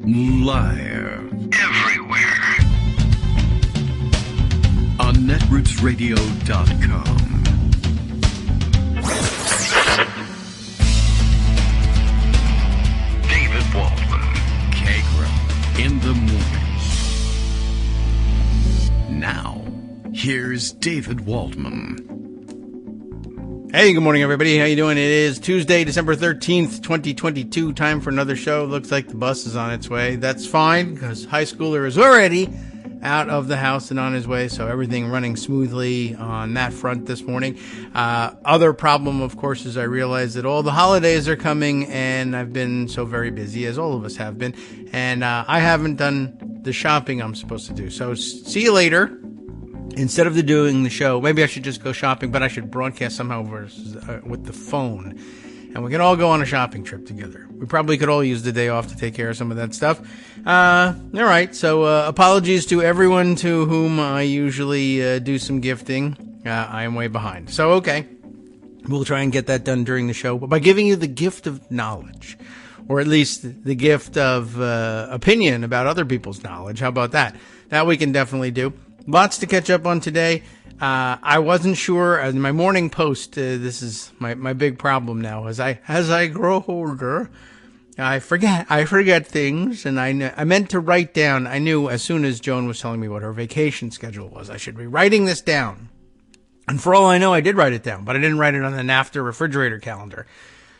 Live. Everywhere. On netrootsradio.com. David Waldman. Kagro. In the morning. Now, here's David Waldman. Hey, good morning, everybody. How you doing? It is Tuesday, December 13th, 2022. Time for another show. Looks like the bus is on its way. That's fine, because high schooler is already out of the house and on his way, so everything running smoothly on that front this morning. Other problem, of course, is I realize that all the holidays are coming, and I've been so very busy, as all of us have been, and I haven't done the shopping I'm supposed to do. So see you later. Instead of doing the show, maybe I should just go shopping, but I should broadcast somehow with the phone. And we can all go on a shopping trip together. We probably could all use the day off to take care of some of that stuff. All right, so apologies to everyone to whom I usually do some gifting. I am way behind. So, okay, we'll try and get that done during the show, but by giving you the gift of knowledge, or at least the gift of opinion about other people's knowledge. How about that? That we can definitely do. Lots to catch up on today. I wasn't sure in my morning post. This is my big problem now. As I grow older, I forget things, and I meant to write down. I knew as soon as Joan was telling me what her vacation schedule was, I should be writing this down. And for all I know, I did write it down, but I didn't write it on the NAFTA refrigerator calendar.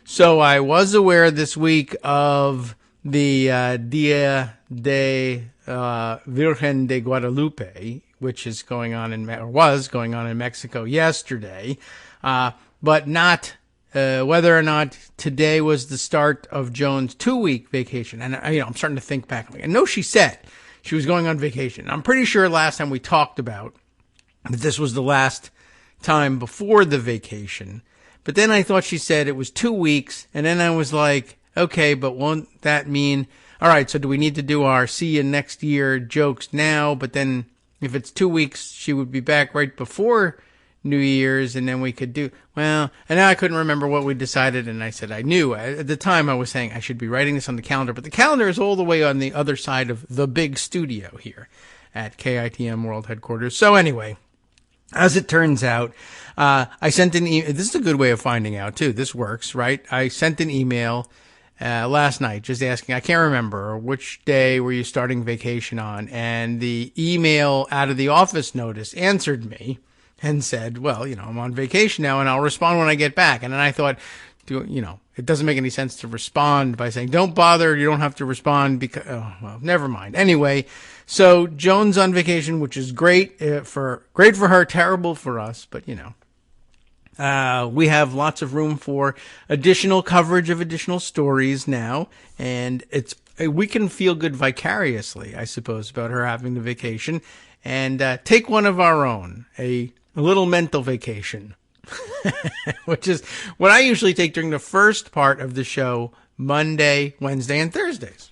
So I was aware this week of the Dia de Virgen de Guadalupe, which is going on was going on in Mexico yesterday, but not whether or not today was the start of Joan's 2-week vacation. And I'm starting to think back. I know she said she was going on vacation. I'm pretty sure last time we talked about that this was the last time before the vacation. But then I thought she said it was 2 weeks, and then I was like, okay, but won't that mean, all right, so do we need to do our see you next year jokes now? But then if it's 2 weeks, she would be back right before New Year's, and then we could do, well, and now I couldn't remember what we decided, and I said I knew. At the time, I was saying I should be writing this on the calendar, but the calendar is all the way on the other side of the big studio here at KITM World Headquarters. So anyway, as it turns out, I sent an email. This is a good way of finding out, too. This works, right? I sent an email last night, just asking, I can't remember which day were you starting vacation on, and the email out of the office notice answered me and said, well, I'm on vacation now, and I'll respond when I get back. And then I thought, it doesn't make any sense to respond by saying, don't bother, you don't have to respond because, well, never mind. Anyway, so Joan's on vacation, which is great for her, terrible for us, but we have lots of room for additional coverage of additional stories now, and we can feel good vicariously, I suppose, about her having the vacation, and take one of our own, a little mental vacation, which is what I usually take during the first part of the show, Monday, Wednesday, and Thursdays.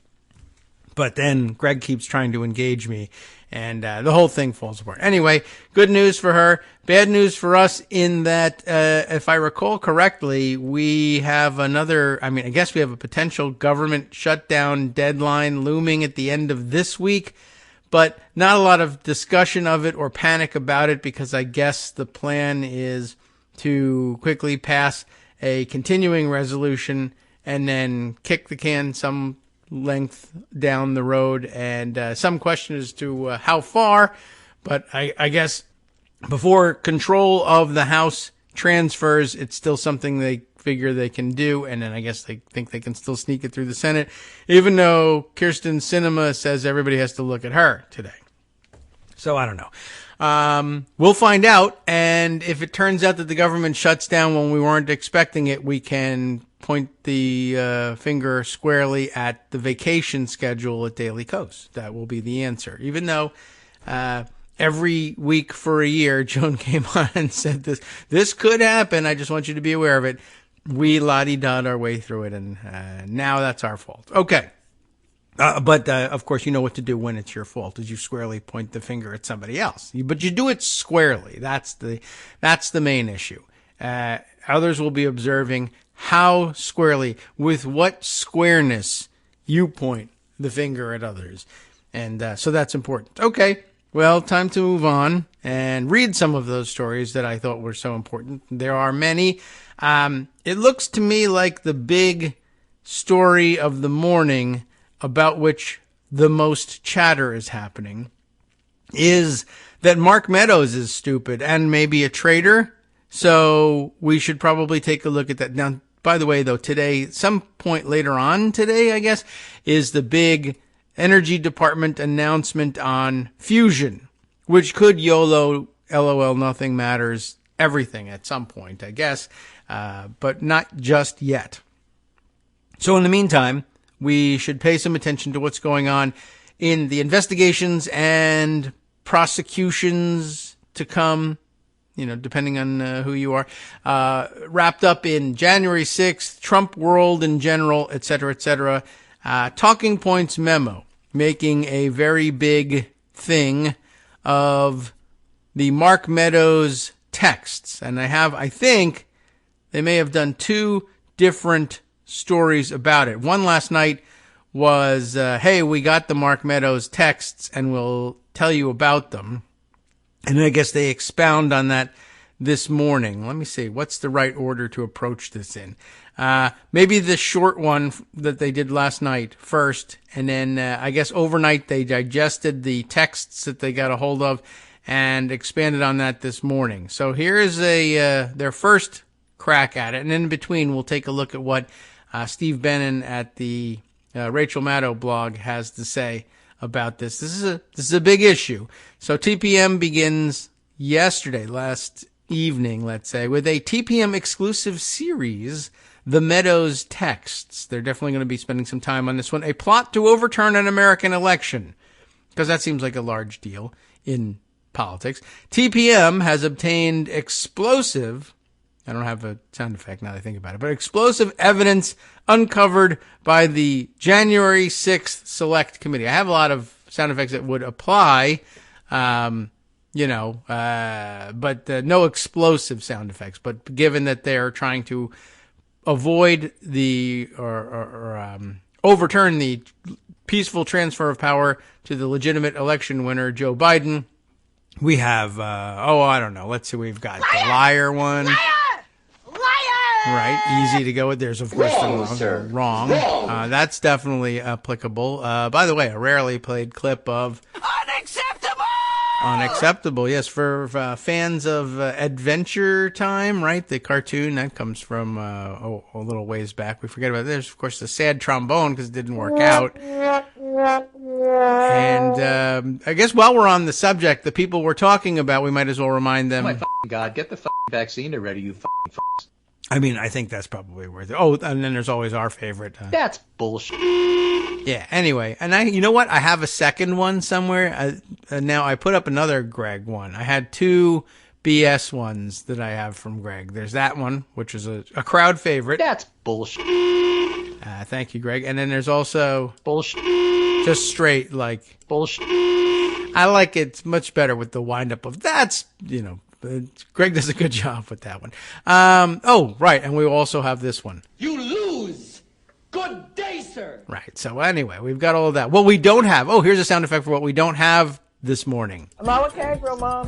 But then Greg keeps trying to engage me, and the whole thing falls apart. Anyway, good news for her. Bad news for us in that, if I recall correctly, we have I guess we have a potential government shutdown deadline looming at the end of this week, but not a lot of discussion of it or panic about it, because I guess the plan is to quickly pass a continuing resolution and then kick the can some length down the road, and some question as to how far, but I guess before control of the House transfers, it's still something they figure they can do, and then I guess they think they can still sneak it through the Senate, even though Kirsten Sinema says everybody has to look at her today. So I don't know. We'll find out, and if it turns out that the government shuts down when we weren't expecting it, we can point the finger squarely at the vacation schedule at Daily Kos. That will be the answer. Even though every week for a year, Joan came on and said this could happen. I just want you to be aware of it. We la-di-da'd our way through it, and now that's our fault. Okay. But of course, you know what to do when it's your fault, is you squarely point the finger at somebody else. But you do it squarely. That's the main issue. Others will be observing how squarely, with what squareness you point the finger at others. And so that's important. Okay, well, time to move on and read some of those stories that I thought were so important. There are many. It looks to me like the big story of the morning, about which the most chatter is happening, is that Mark Meadows is stupid and maybe a traitor. So we should probably take a look at that. Now, by the way, though, today, some point later on today, I guess, is the big Energy Department announcement on fusion, which could YOLO, LOL, nothing matters, everything at some point, I guess, but not just yet. So in the meantime, we should pay some attention to what's going on in the investigations and prosecutions to come, depending on who you are, wrapped up in January 6th, Trump world in general, et cetera, Talking Points memo, making a very big thing of the Mark Meadows texts. And I think they may have done two different stories about it. One last night was, hey, we got the Mark Meadows texts and we'll tell you about them. And I guess they expound on that this morning. Let me see. What's the right order to approach this in? Maybe the short one that they did last night first. And then, I guess overnight they digested the texts that they got a hold of and expanded on that this morning. So here is their first crack at it. And in between, we'll take a look at what Steve Bannon at the Rachel Maddow blog has to say about this. This is a big issue. So TPM begins yesterday, last evening, let's say, with a TPM exclusive series, The Meadows Texts. They're definitely going to be spending some time on this one. A plot to overturn an American election, because that seems like a large deal in politics. TPM has obtained explosive, I don't have a sound effect now that I think about it, but explosive evidence uncovered by the January 6th Select Committee. I have a lot of sound effects that would apply, but no explosive sound effects. But given that they're trying to avoid overturn the peaceful transfer of power to the legitimate election winner, Joe Biden, we have, I don't know. Let's see, we've got the liar one. Right, easy to go with. There's, of course, the wrong. That's definitely applicable. By the way, a rarely played clip of Unacceptable, yes, for fans of Adventure Time, right? The cartoon that comes from a little ways back. We forget about it. There's, of course, the sad trombone because it didn't work out. And I guess while we're on the subject, the people we're talking about, we might as well remind them. Oh my fucking God, get the fucking vaccine already, you fucking fucks. I mean, I think that's probably worth it. Oh, and then there's always our favorite. That's bullshit. Yeah, anyway. And you know what? I have a second one somewhere. Now, I put up another Greg one. I had two BS ones that I have from Greg. There's that one, which is a crowd favorite. That's bullshit. Thank you, Greg. And then there's also... bullshit. Just straight, like... bullshit. I like it much better with the wind-up of that's, Greg does a good job with that one. Right, and we also have this one. You lose. Good day, sir. Right, so anyway, we've got all of that. What we don't have, here's a sound effect for what we don't have this morning. I'm out with Kagro, Mom.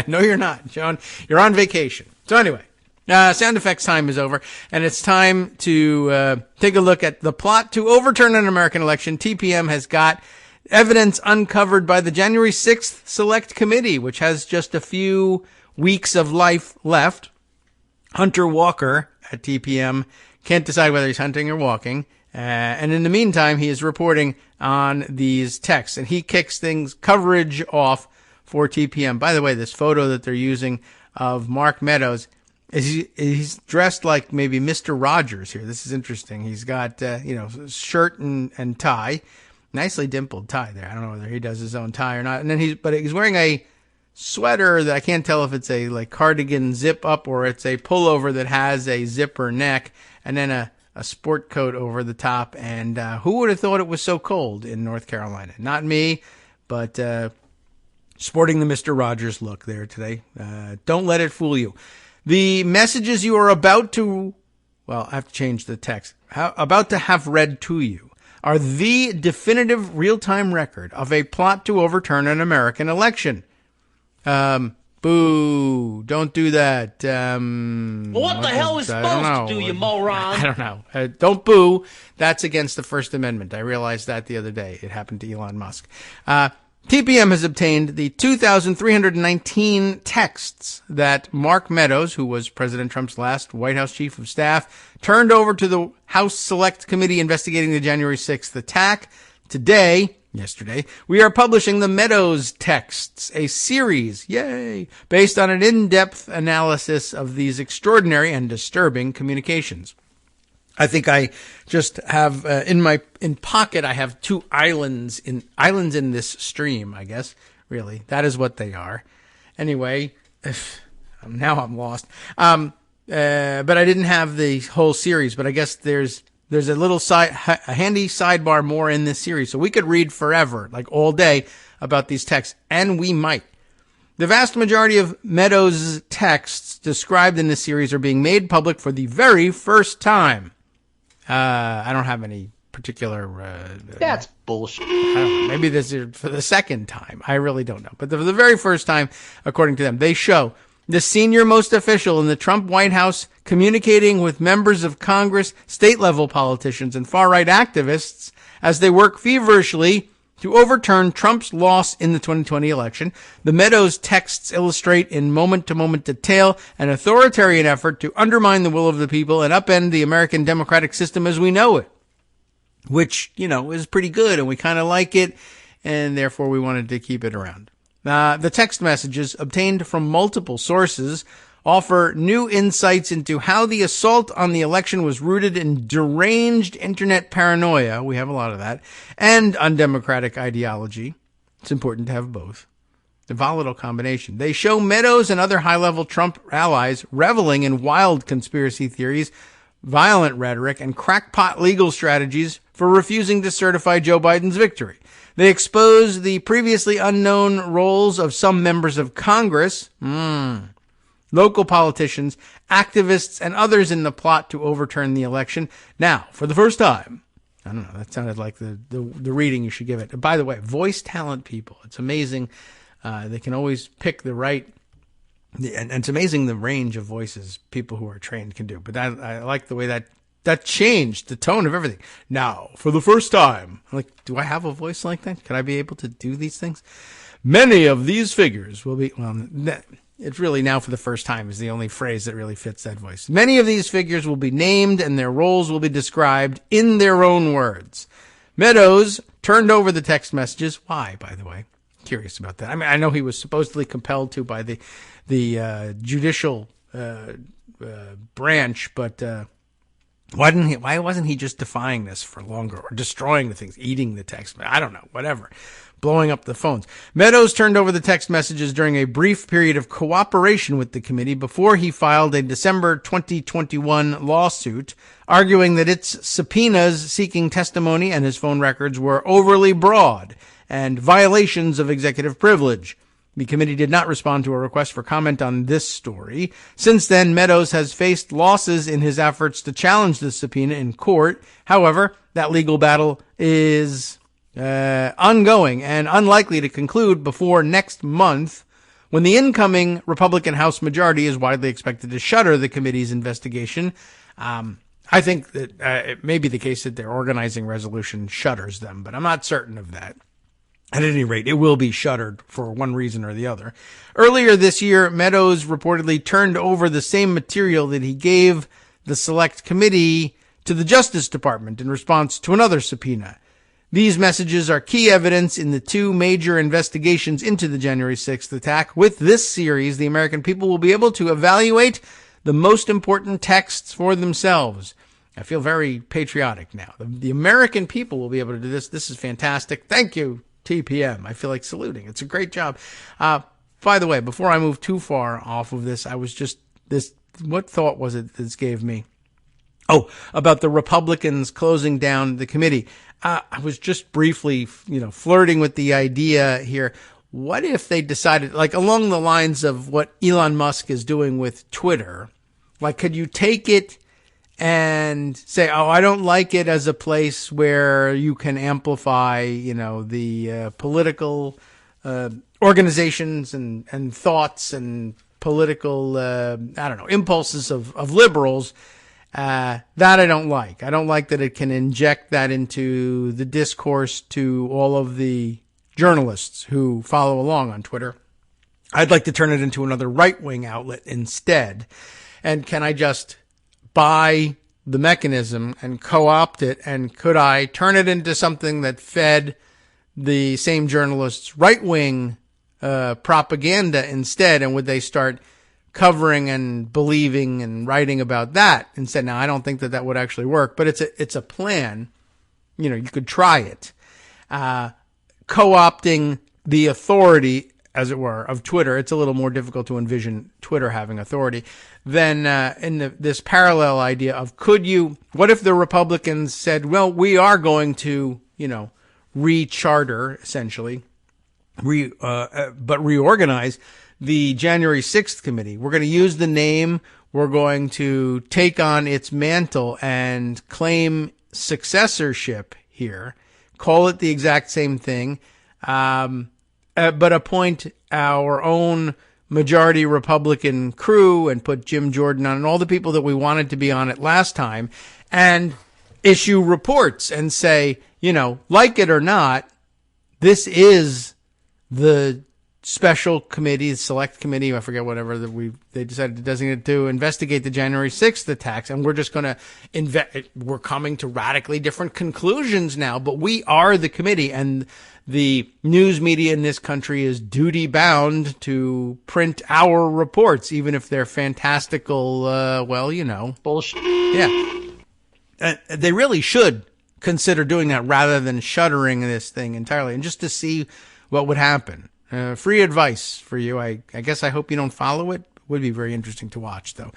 No, you're not, John. You're on vacation. So anyway, sound effects time is over, and it's time to take a look at the plot to overturn an American election. TPM has got evidence uncovered by the January 6th Select Committee, which has just a few weeks of life left. Hunter Walker at TPM can't decide whether he's hunting or walking. And in the meantime, he is reporting on these texts, and he kicks coverage off for TPM. By the way, this photo that they're using of Mark Meadows, he's dressed like maybe Mr. Rogers here. This is interesting. He's got, shirt and tie. Nicely dimpled tie there. I don't know whether he does his own tie or not. And then he's wearing a sweater that I can't tell if it's a cardigan zip up or it's a pullover that has a zipper neck, and then a sport coat over the top. And who would have thought it was so cold in North Carolina? Not me, but sporting the Mr. Rogers look there today. Don't let it fool you. The messages you are about to, I have to change the text, about to have read to you are the definitive real-time record of a plot to overturn an American election. Boo. Don't do that. Well, what the hell is supposed to do, you moron? I don't know. Don't boo. That's against the First Amendment. I realized that the other day. It happened to Elon Musk. TPM has obtained the 2,319 texts that Mark Meadows, who was President Trump's last White House chief of staff, turned over to the House Select Committee investigating the January 6th attack. Yesterday, we are publishing the Meadows texts, a series, based on an in-depth analysis of these extraordinary and disturbing communications. I think I just have in pocket. I have two islands in this stream. I guess really that is what they are. Anyway, now I'm lost. But I didn't have the whole series. But I guess there's a little a handy sidebar more in this series, so we could read forever, like all day, about these texts, and we might. The vast majority of Meadows' texts described in this series are being made public for the very first time. I don't have any particular... That's bullshit. I don't know, maybe this is for the second time. I really don't know. But for the very first time, according to them, they show the senior-most official in the Trump White House communicating with members of Congress, state-level politicians, and far-right activists as they work feverishly to overturn Trump's loss in the 2020 election. The Meadows texts illustrate in moment-to-moment detail an authoritarian effort to undermine the will of the people and upend the American democratic system as we know it, which, is pretty good, and we kind of like it, and therefore we wanted to keep it around. The text messages, obtained from multiple sources, offer new insights into how the assault on the election was rooted in deranged internet paranoia. We have a lot of that. And undemocratic ideology. It's important to have both. The volatile combination. They show Meadows and other high-level Trump allies reveling in wild conspiracy theories, violent rhetoric, and crackpot legal strategies for refusing to certify Joe Biden's victory. They expose the previously unknown roles of some members of Congress, local politicians, activists, and others in the plot to overturn the election. Now, for the first time, I don't know, that sounded like the reading you should give it. By the way, voice talent people, it's amazing. They can always pick the right, and it's amazing the range of voices people who are trained can do. But I like the way that changed the tone of everything. Now, for the first time, I'm like, do I have a voice like that? Can I be able to do these things? Many of these figures will be, it's really now for the first time is the only phrase that really fits that voice. Many of these figures will be named and their roles will be described in their own words. Meadows turned over the text messages. Why, by the way? Curious about that. I mean, I know he was supposedly compelled to by the judicial branch, but why wasn't he just defying this for longer or destroying the things, eating the text? I don't know, whatever. Blowing up the phones. Meadows turned over the text messages during a brief period of cooperation with the committee before he filed a December 2021 lawsuit arguing that its subpoenas seeking testimony and his phone records were overly broad and violations of executive privilege. The committee did not respond to a request for comment on this story. Since then, Meadows has faced losses in his efforts to challenge the subpoena in court. However, that legal battle is ongoing and unlikely to conclude before next month, when the incoming Republican House majority is widely expected to shutter the committee's investigation. I think that it may be the case that their organizing resolution shutters them, but I'm not certain of that. At any rate, it will be shuttered for one reason or the other. Earlier this year, Meadows reportedly turned over the same material that he gave the Select Committee to the Justice Department in response to another subpoena. These messages are key evidence in the two major investigations into the January 6th attack. With this series, the American people will be able to evaluate the most important texts for themselves. I feel very patriotic now. The American people will be able to do this. This is fantastic. Thank you, TPM. I feel like saluting. It's a great job. By the way, before I move too far off of this, what thought was it this gave me? Oh, about the Republicans closing down the committee. I was just briefly, flirting with the idea here. What if they decided, like along the lines of what Elon Musk is doing with Twitter? Like, could you take it and say, oh, I don't like it as a place where you can amplify, the political organizations and thoughts and political, impulses of liberals. That I don't like. I don't like that it can inject that into the discourse to all of the journalists who follow along on Twitter. I'd like to turn it into another right-wing outlet instead. And can I just buy the mechanism and co-opt it? And could I turn it into something that fed the same journalists' right-wing propaganda instead? And would they start covering and believing and writing about that instead? Now, I don't think that would actually work, but it's a plan. You could try it. Co-opting the authority, as it were, of Twitter. It's a little more difficult to envision Twitter having authority than in this parallel idea of what if the Republicans said, well, we are going to, re-charter, essentially, but reorganize the January 6th committee. We're going to use the name. We're going to take on its mantle and claim successorship here. Call it the exact same thing. But appoint our own majority Republican crew and put Jim Jordan on and all the people that we wanted to be on it last time and issue reports and say, like it or not, this is the special committee, select committee, I forget whatever that they decided to designate to investigate the January 6th attacks. And we're just going to we're coming to radically different conclusions now, but we are the committee, and the news media in this country is duty bound to print our reports, even if they're fantastical, bullshit. Yeah. They really should consider doing that rather than shuttering this thing entirely, and just to see what would happen. Free advice for you. I guess I hope you don't follow it. Would be very interesting to watch, though.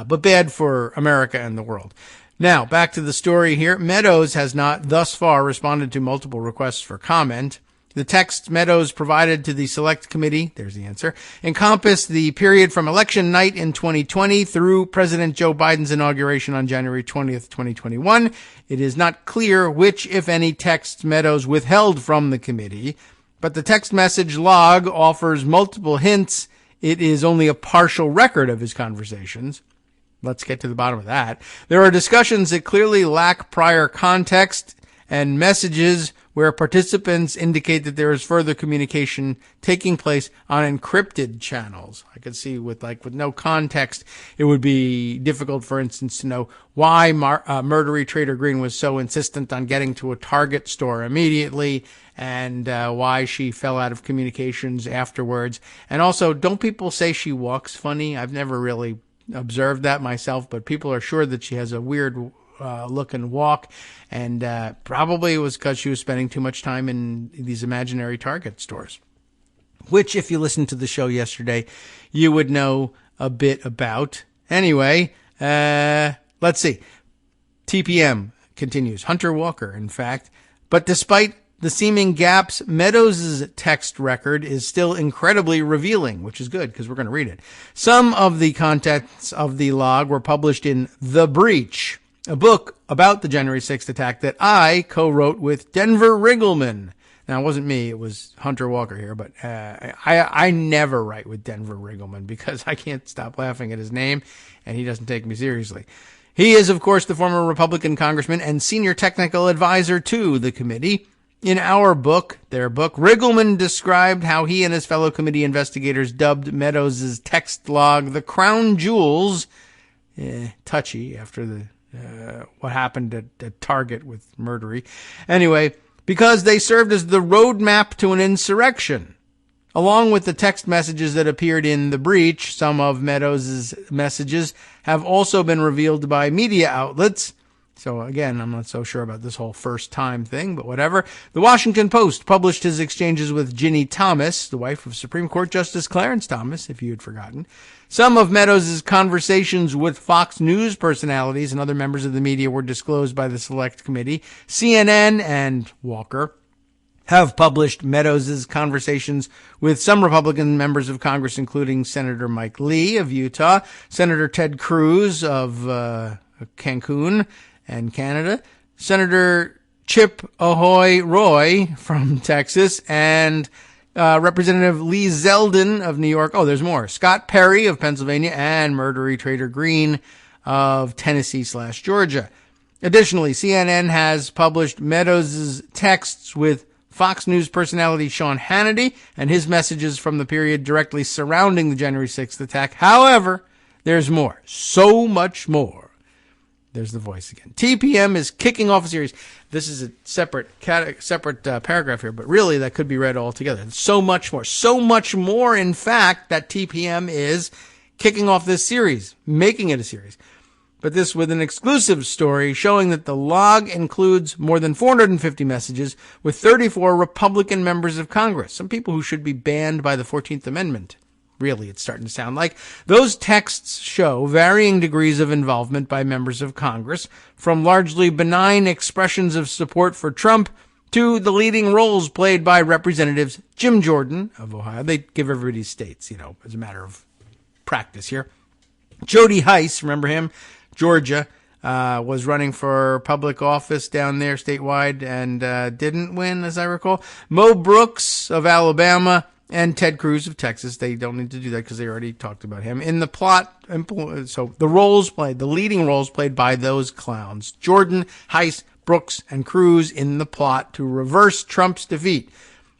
But bad for America and the world. Now, back to the story here. Meadows has not thus far responded to multiple requests for comment. The text Meadows provided to the select committee, there's the answer, encompassed the period from election night in 2020 through President Joe Biden's inauguration on January 20th, 2021. It is not clear which, if any, texts Meadows withheld from the committee, but the text message log offers multiple hints. It is only a partial record of his conversations. Let's get to the bottom of that. There are discussions that clearly lack prior context and messages where participants indicate that there is further communication taking place on encrypted channels. I could see with no context, it would be difficult, for instance, to know why murdery Trader Green was so insistent on getting to a Target store immediately, and why she fell out of communications afterwards. And also, don't people say she walks funny? I've never really observed that myself, but people are sure that she has a weird look and walk, and probably it was because she was spending too much time in these imaginary Target stores, which, if you listened to the show yesterday, you would know a bit about. Anyway, let's see. TPM continues. Hunter Walker, in fact. But despite the seeming gaps, Meadows' text record is still incredibly revealing, which is good because we're going to read it. Some of the contents of the log were published in The Breach, a book about the January 6th attack that I co-wrote with Denver Riggleman. Now, it wasn't me. It was Hunter Walker here, but I never write with Denver Riggleman because I can't stop laughing at his name, and he doesn't take me seriously. He is, of course, the former Republican congressman and senior technical advisor to the committee. In their book, Riggleman described how he and his fellow committee investigators dubbed Meadows' text log the crown jewels. Touchy after what happened at Target with Murdery. Anyway, because they served as the roadmap to an insurrection. Along with the text messages that appeared in The Breach, some of Meadows' messages have also been revealed by media outlets. So again, I'm not so sure about this whole first time thing, but whatever. The Washington Post published his exchanges with Ginny Thomas, the wife of Supreme Court Justice Clarence Thomas, if you had forgotten. Some of Meadows' conversations with Fox News personalities and other members of the media were disclosed by the Select Committee. CNN and Walker have published Meadows' conversations with some Republican members of Congress, including Senator Mike Lee of Utah, Senator Ted Cruz of Cancun and Canada, Senator Chip Ahoy Roy from Texas, and Representative Lee Zeldin of New York. Oh, there's more. Scott Perry of Pennsylvania and Murdery Trader Green of Tennessee/Georgia. Additionally, CNN has published Meadows' texts with Fox News personality Sean Hannity and his messages from the period directly surrounding the January 6th attack. However, there's more. So much more. There's the voice again. TPM is kicking off a series. This is a separate paragraph here, but really that could be read all together. So much more. So much more, in fact, that TPM is kicking off this series, making it a series. But this with an exclusive story showing that the log includes more than 450 messages with 34 Republican members of Congress, some people who should be banned by the 14th Amendment. Really, it's starting to sound like. Those texts show varying degrees of involvement by members of Congress, from largely benign expressions of support for Trump to the leading roles played by Representatives Jim Jordan of Ohio. They give everybody states, as a matter of practice here. Jody Hice, remember him? Georgia, was running for public office down there statewide and didn't win, as I recall. Mo Brooks of Alabama and Ted Cruz of Texas. They don't need to do that because they already talked about him. In the plot, so the leading roles played by those clowns. Jordan, Hice, Brooks, and Cruz in the plot to reverse Trump's defeat.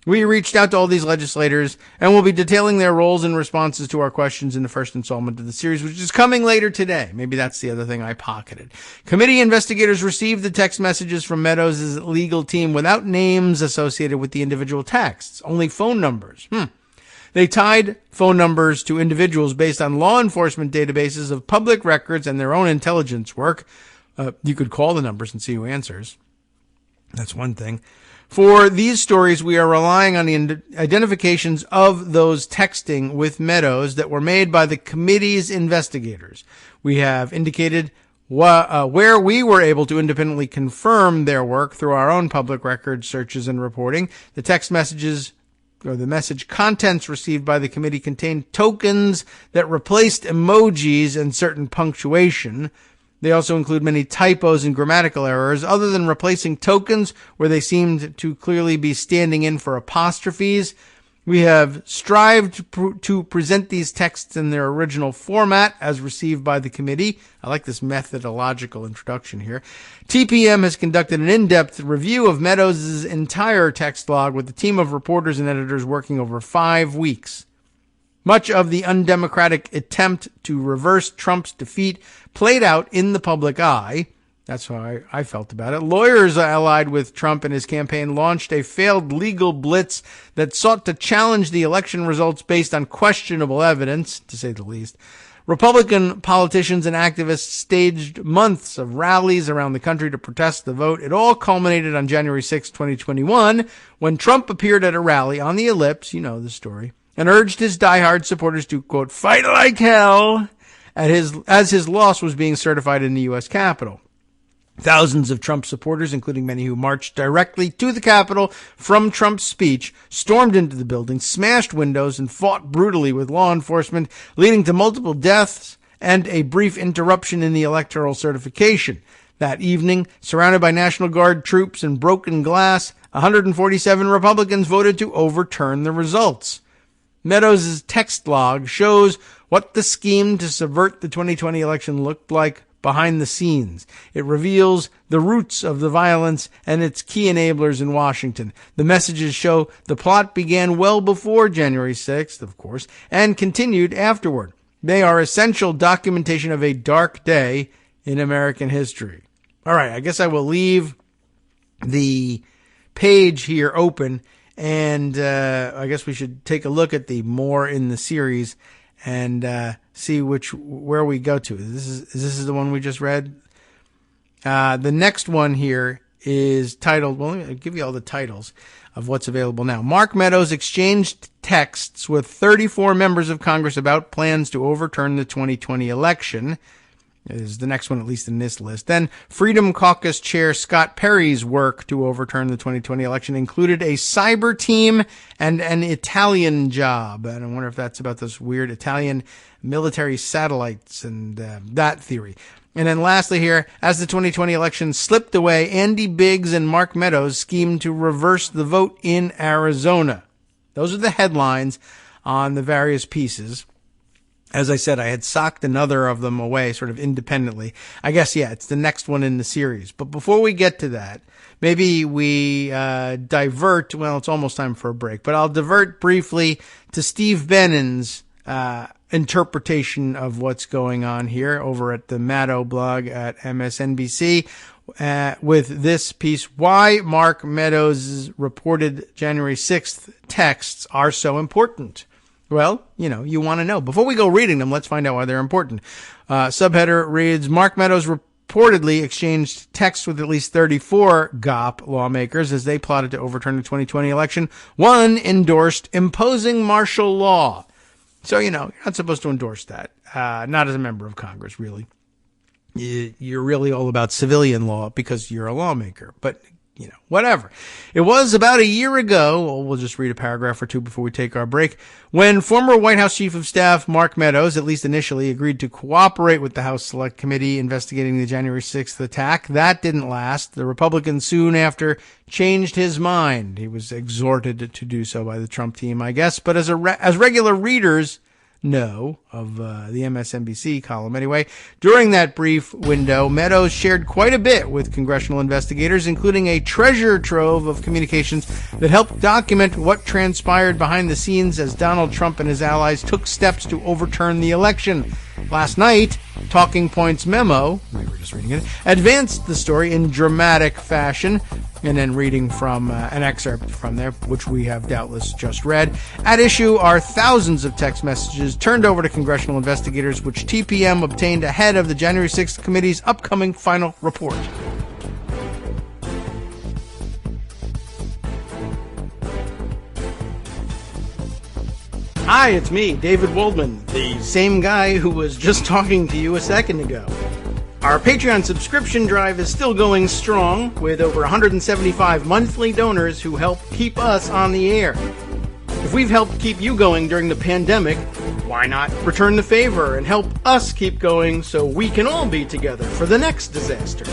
We reached out to all these legislators and will be detailing their roles and responses to our questions in the first installment of the series, which is coming later today. Maybe that's the other thing I pocketed. Committee investigators received the text messages from Meadows' legal team without names associated with the individual texts, only phone numbers. They tied phone numbers to individuals based on law enforcement databases of public records and their own intelligence work. You could call the numbers and see who answers. That's one thing. For these stories, we are relying on the identifications of those texting with Meadows that were made by the committee's investigators. We have indicated where we were able to independently confirm their work through our own public record searches and reporting. The text messages or the message contents received by the committee contained tokens that replaced emojis and certain punctuation. They also include many typos and grammatical errors, other than replacing tokens where they seemed to clearly be standing in for apostrophes. We have strived to present these texts in their original format as received by the committee. I like this methodological introduction here. TPM has conducted an in-depth review of Meadows' entire text log with a team of reporters and editors working over 5 weeks. Much of the undemocratic attempt to reverse Trump's defeat played out in the public eye. That's how I felt about it. Lawyers allied with Trump and his campaign launched a failed legal blitz that sought to challenge the election results based on questionable evidence, to say the least. Republican politicians and activists staged months of rallies around the country to protest the vote. It all culminated on January 6, 2021, when Trump appeared at a rally on the Ellipse, you know the story, and urged his diehard supporters to, quote, fight like hell as his loss was being certified in the U.S. Capitol. Thousands of Trump supporters, including many who marched directly to the Capitol from Trump's speech, stormed into the building, smashed windows, and fought brutally with law enforcement, leading to multiple deaths and a brief interruption in the electoral certification. That evening, surrounded by National Guard troops and broken glass, 147 Republicans voted to overturn the results. Meadows' text log shows what the scheme to subvert the 2020 election looked like behind the scenes. It reveals the roots of the violence and its key enablers in Washington. The messages show the plot began well before January 6th, of course, and continued afterward. They are essential documentation of a dark day in American history. All right, I guess I will leave the page here open, and I guess we should take a look at the more in the series and see where we go to. Is this the one we just read? The next one here is titled, well, let me give you all the titles of what's available now. Mark Meadows exchanged texts with 34 members of Congress about plans to overturn the 2020 election. Is the next one, at least in this list. Then Freedom Caucus Chair Scott Perry's work to overturn the 2020 election included a cyber team and an Italian job. And I wonder if that's about those weird Italian military satellites and that theory. And then lastly here, as the 2020 election slipped away, Andy Biggs and Mark Meadows schemed to reverse the vote in Arizona. Those are the headlines on the various pieces. As I said, I had socked another of them away sort of independently. I guess, yeah, it's the next one in the series. But before we get to that, maybe we divert. Well, it's almost time for a break, but I'll divert briefly to Steve Bannon's interpretation of what's going on here over at the Maddow blog at MSNBC with this piece, Why Mark Meadows' reported January 6th texts are so important. Well, you want to know. Before we go reading them, let's find out why they're important. Subheader reads, Mark Meadows reportedly exchanged texts with at least 34 GOP lawmakers as they plotted to overturn the 2020 election. One endorsed imposing martial law. So, you're not supposed to endorse that. Not as a member of Congress, really. You're really all about civilian law because you're a lawmaker. But, whatever. It was about a year ago, we'll just read a paragraph or two before we take our break, when former White House Chief of Staff Mark Meadows, at least initially, agreed to cooperate with the House Select Committee investigating the January 6th attack. That didn't last. The Republican soon after changed his mind. He was exhorted to do so by the Trump team, I guess. But as regular readers know of the MSNBC column anyway, during that brief window, Meadows shared quite a bit with congressional investigators, including a treasure trove of communications that helped document what transpired behind the scenes as Donald Trump and his allies took steps to overturn the election. Last night, Talking Points memo, we were just reading it, advanced the story in dramatic fashion, and then reading from an excerpt from there, which we have doubtless just read. At issue are thousands of text messages turned over to congressional investigators, which TPM obtained ahead of the January 6th committee's upcoming final report. Hi, it's me, David Waldman, the same guy who was just talking to you a second ago. Our Patreon subscription drive is still going strong, with over 175 monthly donors who help keep us on the air. If we've helped keep you going during the pandemic, why not return the favor and help us keep going so we can all be together for the next disaster?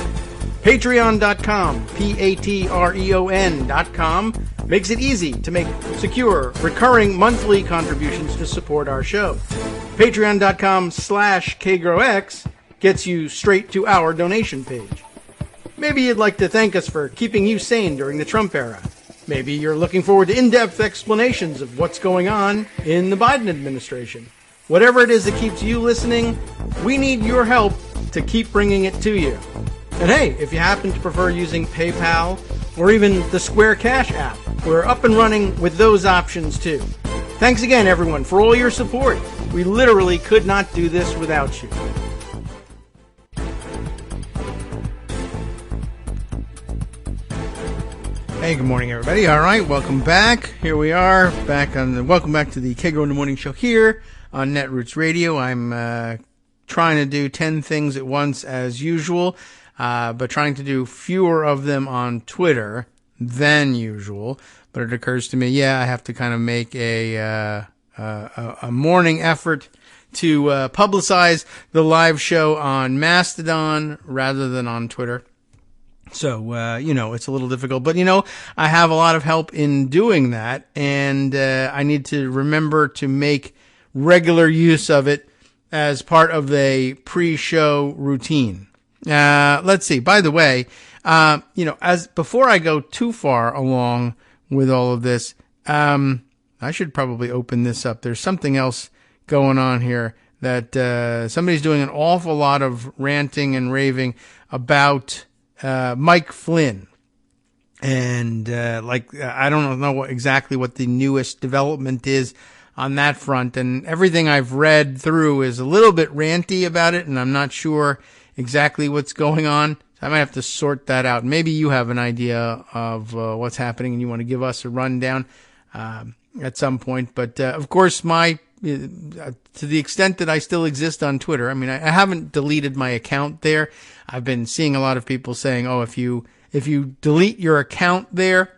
Patreon.com, Patreon.com, makes it easy to make secure, recurring monthly contributions to support our show. Patreon.com/KagroX gets you straight to our donation page. Maybe you'd like to thank us for keeping you sane during the Trump era. Maybe you're looking forward to in-depth explanations of what's going on in the Biden administration. Whatever it is that keeps you listening, we need your help to keep bringing it to you. And hey, if you happen to prefer using PayPal or even the Square Cash app, we're up and running with those options too. Thanks again, everyone, for all your support. We literally could not do this without you. Hey, good morning, everybody. All right, welcome back. Here we are, welcome back to the Kagro in the Morning Show here on Netroots Radio. I'm trying to do 10 things at once as usual, but trying to do fewer of them on Twitter than usual. But it occurs to me, I have to kind of make a morning effort to publicize the live show on Mastodon rather than on Twitter. So, it's a little difficult, but I have a lot of help in doing that, and I need to remember to make regular use of it as part of a pre-show routine. Let's see. By the way, as before I go too far along with all of this, I should probably open this up. There's something else going on here that somebody's doing an awful lot of ranting and raving about Mike Flynn. And I don't know exactly what the newest development is on that front. And everything I've read through is a little bit ranty about it, and I'm not sure exactly what's going on. So I might have to sort that out. Maybe you have an idea of what's happening and you want to give us a rundown at some point. But of course, to the extent that I still exist on Twitter, I mean, I haven't deleted my account there. I've been seeing a lot of people saying, if you delete your account there,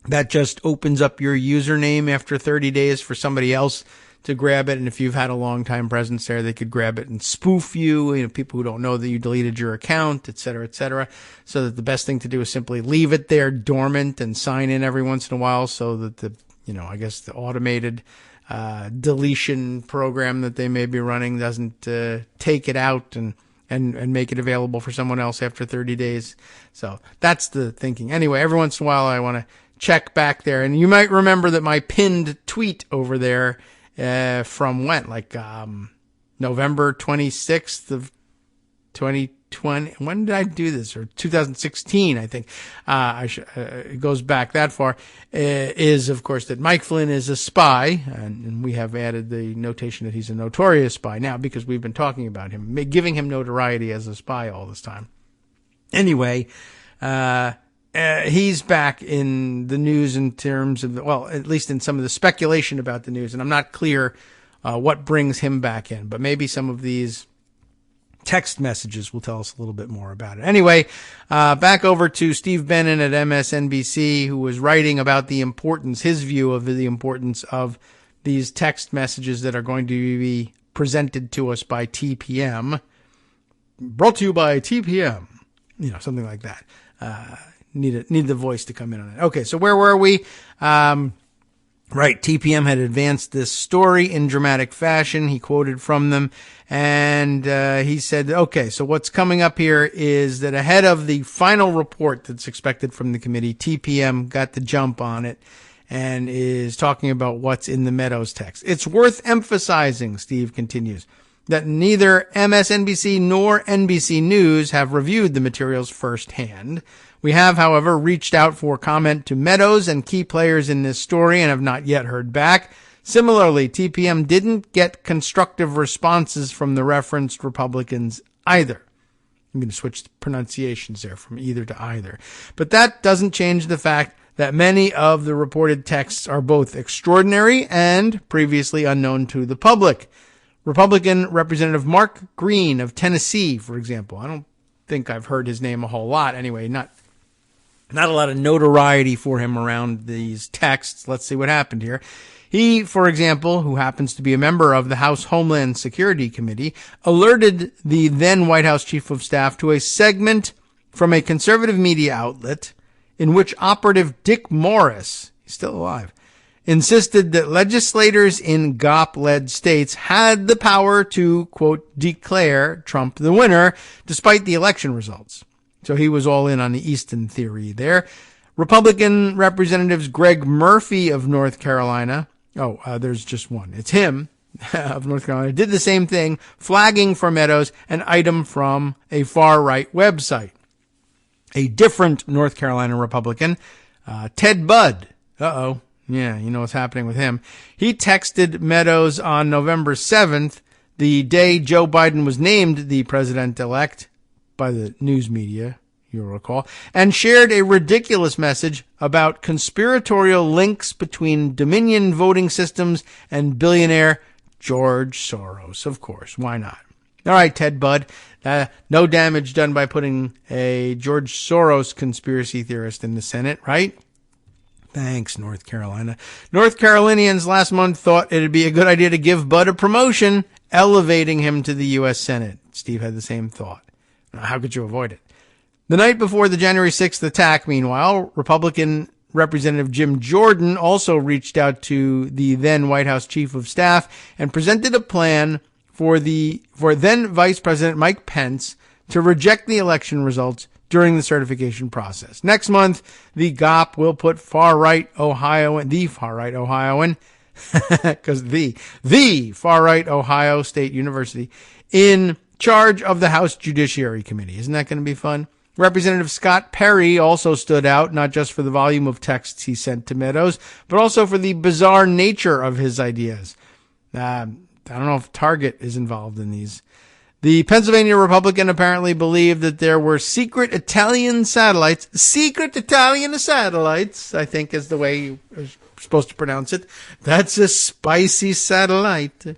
that just opens up your username after 30 days for somebody else to grab it. And if you've had a long time presence there, they could grab it and spoof you, people who don't know that you deleted your account, et cetera, et cetera. So that the best thing to do is simply leave it there dormant and sign in every once in a while so that the automated deletion program that they may be running doesn't take it out and make it available for someone else after 30 days. So that's the thinking. Anyway, every once in a while I want to check back there. And you might remember that my pinned tweet over there from when? November 26th of 2020. When did I do this? Or 2016, I think. It goes back that far. Is, of course, that Mike Flynn is a spy. And we have added the notation that he's a notorious spy now because we've been talking about him, giving him notoriety as a spy all this time. Anyway, he's back in the news in terms of, at least in some of the speculation about the news. And I'm not clear what brings him back in, but maybe some of these text messages will tell us a little bit more about it. Anyway, back over to Steve Bannon at MSNBC, who was writing about his view of the importance of these text messages that are going to be presented to us by TPM. Brought to you by TPM. Something like that. Need the voice to come in on it. Okay, so where were we? Right, TPM had advanced this story in dramatic fashion. He quoted from them, and he said, okay, so what's coming up here is that ahead of the final report that's expected from the committee, TPM got the jump on it and is talking about what's in the Meadows text. It's worth emphasizing, Steve continues, that neither MSNBC nor NBC News have reviewed the materials firsthand. We have, however, reached out for comment to Meadows and key players in this story and have not yet heard back. Similarly, TPM didn't get constructive responses from the referenced Republicans either. I'm going to switch the pronunciations there from either to either. But that doesn't change the fact that many of the reported texts are both extraordinary and previously unknown to the public. Republican Representative Mark Green of Tennessee, for example. I don't think I've heard his name a whole lot. Anyway, not a lot of notoriety for him around these texts. Let's see what happened here. He, for example, who happens to be a member of the House Homeland Security Committee, alerted the then White House Chief of Staff to a segment from a conservative media outlet in which Operative Dick Morris, he's still alive, insisted that legislators in GOP-led states had the power to, quote, declare Trump the winner despite the election results. So he was all in on the Easton theory there. Republican Representatives Greg Murphy of North Carolina, there's just one, it's him, of North Carolina, did the same thing, flagging for Meadows an item from a far-right website. A different North Carolina Republican, Ted Budd, yeah, you know what's happening with him. He texted Meadows on November 7th, the day Joe Biden was named the president-elect by the news media, you'll recall, and shared a ridiculous message about conspiratorial links between Dominion voting systems and billionaire George Soros. Of course, why not? All right, Ted Budd, no damage done by putting a George Soros conspiracy theorist in the Senate, right? Thanks, North Carolina. North Carolinians last month thought it'd be a good idea to give Budd a promotion, elevating him to the U.S. Senate. Steve had the same thought. Now, how could you avoid it? The night before the January 6th attack, meanwhile, Republican Representative Jim Jordan also reached out to the then White House Chief of Staff and presented a plan for then Vice President Mike Pence to reject the election results during the certification process. Next month, the GOP will put the far-right Ohioan, because the far-right Ohio State University in charge of the House Judiciary Committee. Isn't that going to be fun? Representative Scott Perry also stood out, not just for the volume of texts he sent to Meadows, but also for the bizarre nature of his ideas. I don't know if Target is involved in these. The Pennsylvania Republican apparently believed that there were secret Italian satellites, I think is the way you're supposed to pronounce it. That's a spicy satellite.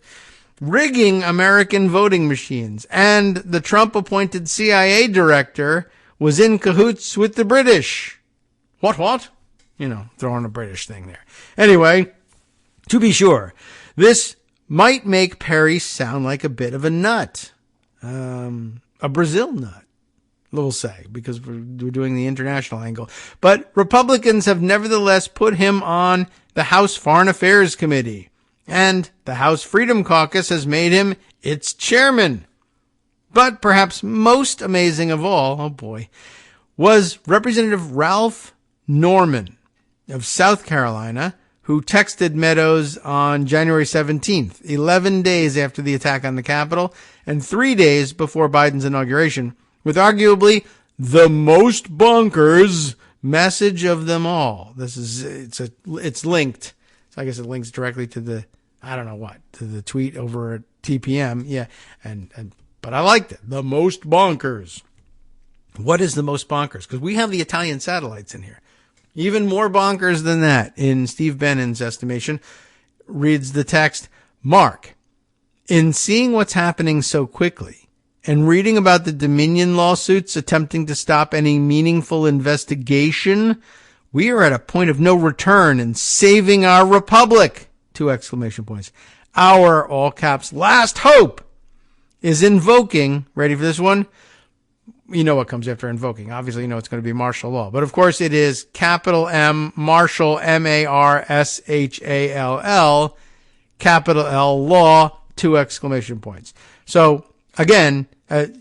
Rigging American voting machines. And the Trump-appointed CIA director was in cahoots with the British. What? You know, throwing a British thing there. Anyway, to be sure, this might make Perry sound like a bit of a nut, a Brazil nut, we'll say, because we're doing the international angle. But Republicans have nevertheless put him on the House Foreign Affairs Committee, and the House Freedom Caucus has made him its chairman. But perhaps most amazing of all, oh boy, was Representative Ralph Norman of South Carolina, who texted Meadows on January 17th, 11 days after the attack on the Capitol and 3 days before Biden's inauguration, with arguably the most bonkers message of them all. It's linked. So I guess it links directly to the, to the tweet over at TPM. Yeah. But I liked it. The most bonkers. What is the most bonkers? Because we have the Italian satellites in here. Even more bonkers than that, in Steve Bannon's estimation, reads the text, Mark, in seeing what's happening so quickly and reading about the Dominion lawsuits attempting to stop any meaningful investigation, we are at a point of no return in saving our republic! 2 exclamation points. Our, all caps, last hope is invoking, ready for this one? You know what comes after invoking. Obviously, you know it's going to be martial law. But of course, it is capital M, Marshall, M-A-R-S-H-A-L-L, capital L, law, 2 exclamation points. So, again,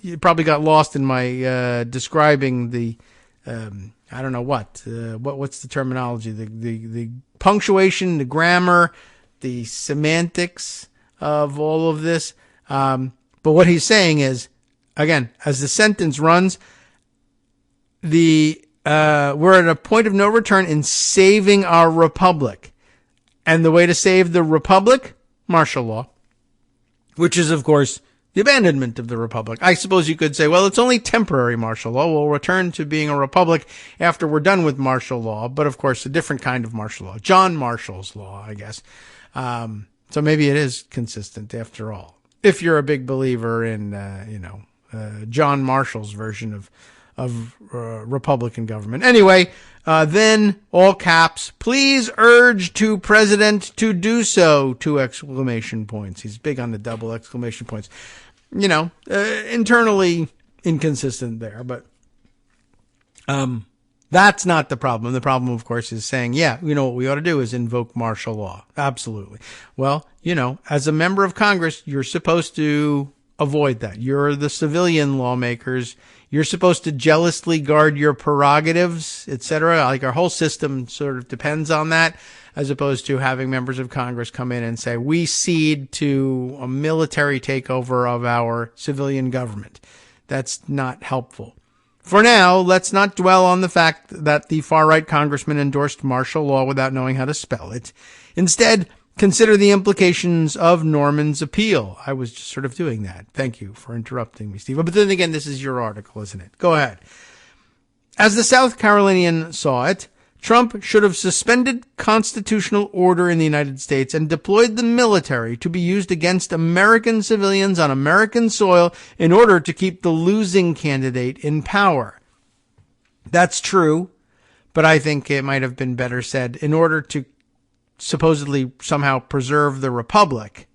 you probably got lost in my describing the, what's the terminology, the punctuation, the grammar, the semantics of all of this. But what he's saying is, again, as the sentence runs, we're at a point of no return in saving our republic. And the way to save the republic? Martial law. Which is, of course, the abandonment of the republic. I suppose you could say, well, it's only temporary martial law. We'll return to being a republic after we're done with martial law. But, of course, a different kind of martial law. John Marshall's law, I guess. So maybe it is consistent after all. If you're a big believer in, John Marshall's version of Republican government. Anyway, then, all caps, please urge to President to do so, 2 exclamation points. He's big on the double exclamation points. Internally inconsistent there, but that's not the problem. The problem, of course, is saying, what we ought to do is invoke martial law. Absolutely. Well, as a member of Congress, you're supposed to avoid that. You're the civilian lawmakers. You're supposed to jealously guard your prerogatives, etc. Like our whole system sort of depends on that, as opposed to having members of Congress come in and say, we cede to a military takeover of our civilian government. That's not helpful. For now, let's not dwell on the fact that the far-right congressman endorsed martial law without knowing how to spell it. Instead, consider the implications of Norman's appeal. I was just sort of doing that. Thank you for interrupting me, Steve. But then again, this is your article, isn't it? Go ahead. As the South Carolinian saw it, Trump should have suspended constitutional order in the United States and deployed the military to be used against American civilians on American soil in order to keep the losing candidate in power. That's true, but I think it might have been better said in order to supposedly somehow preserve the republic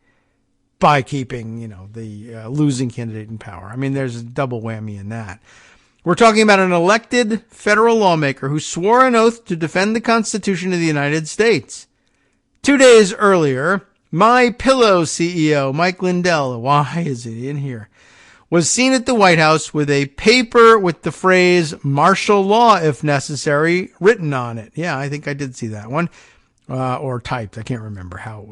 by keeping, the losing candidate in power. I mean, there's a double whammy in that. We're talking about an elected federal lawmaker who swore an oath to defend the Constitution of the United States. 2 days earlier, My Pillow CEO Mike Lindell, why is he in here, was seen at the White House with a paper with the phrase martial law if necessary written on it. Yeah, I think I did see that one. Or typed. I can't remember how it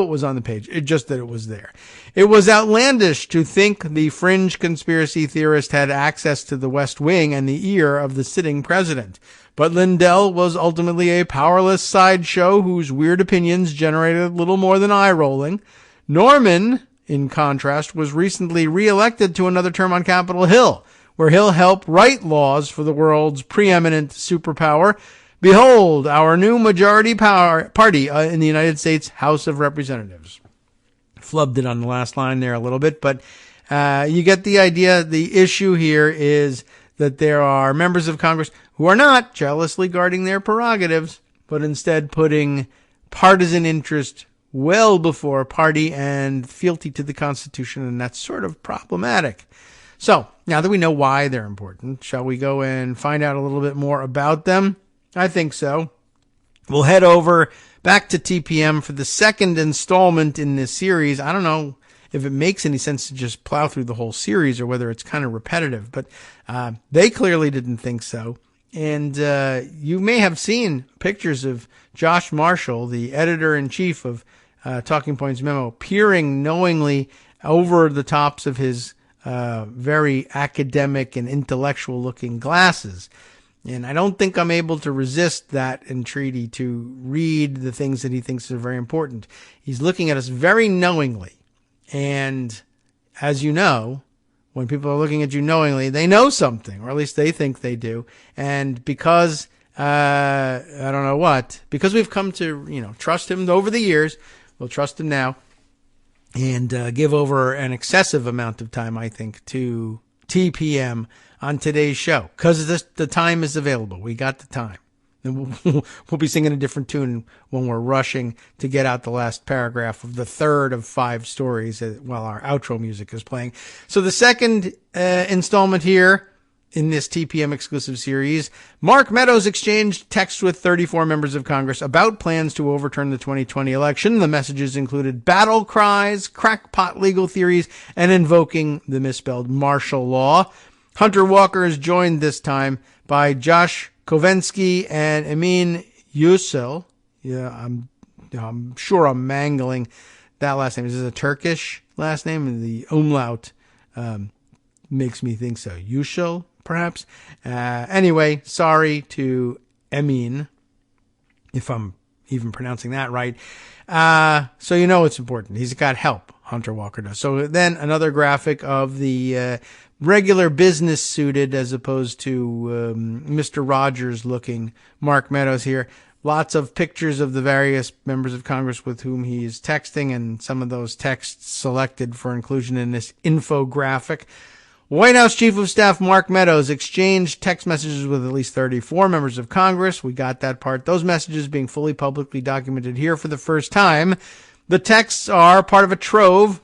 was on the page. It just that it was there. It was outlandish to think the fringe conspiracy theorist had access to the West Wing and the ear of the sitting president. But Lindell was ultimately a powerless sideshow whose weird opinions generated little more than eye-rolling. Norman, in contrast, was recently re-elected to another term on Capitol Hill, where he'll help write laws for the world's preeminent superpower. Behold, our new majority party in the United States House of Representatives. Flubbed it on the last line there a little bit, but you get the idea. The issue here is that there are members of Congress who are not jealously guarding their prerogatives, but instead putting partisan interest well before party and fealty to the Constitution, and that's sort of problematic. So, now that we know why they're important, shall we go and find out a little bit more about them? I think so. We'll head over back to TPM for the second installment in this series. I don't know if it makes any sense to just plow through the whole series or whether it's kind of repetitive, but they clearly didn't think so. And you may have seen pictures of Josh Marshall, the editor-in-chief of Talking Points Memo, peering knowingly over the tops of his very academic and intellectual-looking glasses. And I don't think I'm able to resist that entreaty to read the things that he thinks are very important. He's looking at us very knowingly. And as you know, when people are looking at you knowingly, they know something, or at least they think they do. And because, I don't know what, because we've come to, trust him over the years, we'll trust him now and give over an excessive amount of time, I think, to TPM on today's show. Because the time is available. We got the time. And we'll be singing a different tune when we're rushing to get out the last paragraph of the third of 5 stories while our outro music is playing. So the second installment here in this TPM exclusive series, Mark Meadows exchanged texts with 34 members of Congress about plans to overturn the 2020 election. The messages included battle cries, crackpot legal theories, and invoking the misspelled martial law. Hunter Walker is joined this time by Josh Kovensky and Emin Yücel. Yeah, I'm sure I'm mangling that last name. Is this a Turkish last name? And the umlaut makes me think so. Yücel, perhaps? Anyway, sorry to Emin, if I'm even pronouncing that right. So you know it's important. He's got help, Hunter Walker does. So then another graphic of the regular business suited as opposed to Mr. Rogers looking Mark Meadows here. Lots of pictures of the various members of Congress with whom he is texting, and some of those texts selected for inclusion in this infographic. White House Chief of Staff Mark Meadows exchanged text messages with at least 34 members of Congress. We got that part. Those messages being fully publicly documented here for the first time. The texts are part of a trove,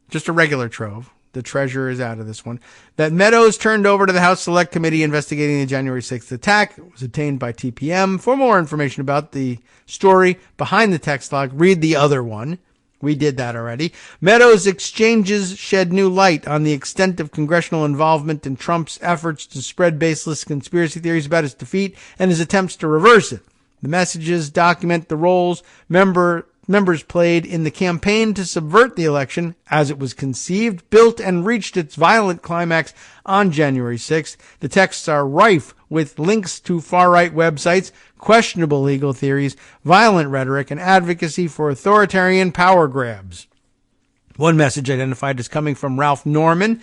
just a regular trove. The treasurer is out of this one, that Meadows turned over to the House Select Committee investigating the January 6th attack. It was obtained by TPM. For more information about the story behind the text log, read the other one. We did that already. Meadows' exchanges shed new light on the extent of congressional involvement in Trump's efforts to spread baseless conspiracy theories about his defeat and his attempts to reverse it. The messages document the roles members played in the campaign to subvert the election as it was conceived, built, and reached its violent climax on January 6th. The texts are rife with links to far-right websites, questionable legal theories, violent rhetoric, and advocacy for authoritarian power grabs. One message identified as coming from Ralph Norman.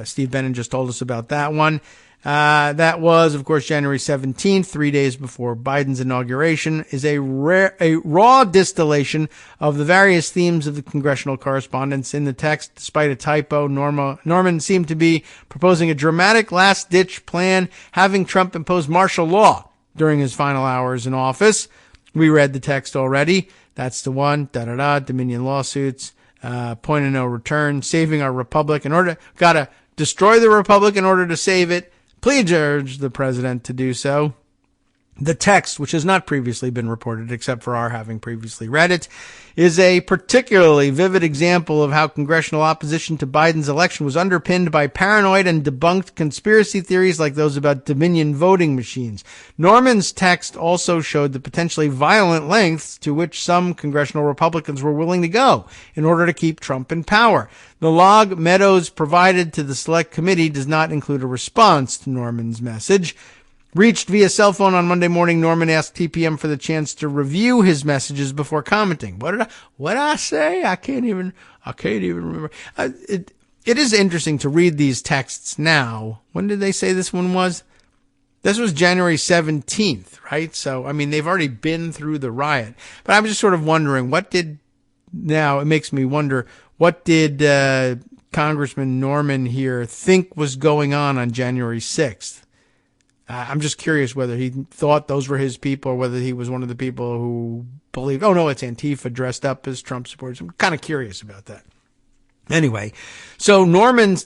Steve Bannon just told us about that one. That was, of course, January 17th, 3 days before Biden's inauguration, is a raw distillation of the various themes of the congressional correspondence in the text. Despite a typo, Norman seemed to be proposing a dramatic last-ditch plan having Trump impose martial law during his final hours in office. We read the text already. That's the one. Dominion lawsuits, point of no return, saving our republic gotta destroy the republic in order to save it. Please urge the president to do so. The text, which has not previously been reported except for our having previously read it, is a particularly vivid example of how congressional opposition to Biden's election was underpinned by paranoid and debunked conspiracy theories like those about Dominion voting machines. Norman's text also showed the potentially violent lengths to which some congressional Republicans were willing to go in order to keep Trump in power. The log Meadows provided to the Select Committee does not include a response to Norman's message. Reached via cell phone on Monday morning, Norman asked TPM for the chance to review his messages before commenting. What did I say? I can't even remember. It is interesting to read these texts now. When did they say this one was? This was January 17th, right? So, I mean, they've already been through the riot. But I'm just sort of wondering, now it makes me wonder, what did Congressman Norman here think was going on January 6th? I'm just curious whether he thought those were his people or whether he was one of the people who believed, oh no, it's Antifa dressed up as Trump supporters. I'm kind of curious about that. Anyway, so Norman,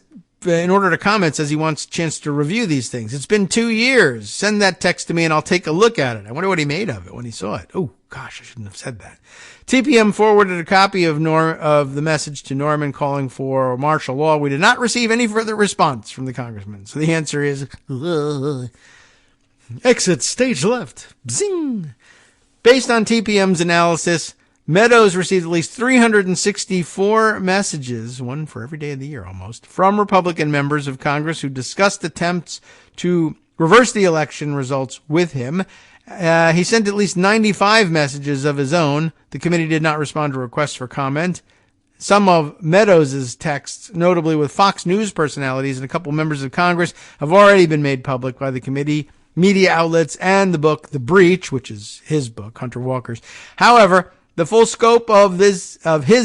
in order to comment, says he wants a chance to review these things. It's been 2 years. Send that text to me and I'll take a look at it. I wonder what he made of it when he saw it. Oh, gosh, I shouldn't have said that. TPM forwarded a copy of the message to Norman calling for martial law. We did not receive any further response from the congressman. So the answer is, exit stage left. Zing. Based on TPM's analysis, Meadows received at least 364 messages, one for every day of the year almost, from Republican members of Congress who discussed attempts to reverse the election results with him. He sent at least 95 messages of his own. The committee did not respond to requests for comment. Some of Meadows' texts, notably with Fox News personalities and a couple members of Congress, have already been made public by the committee, media outlets, and the book The Breach, which is his book, Hunter Walker's. However, the full scope of his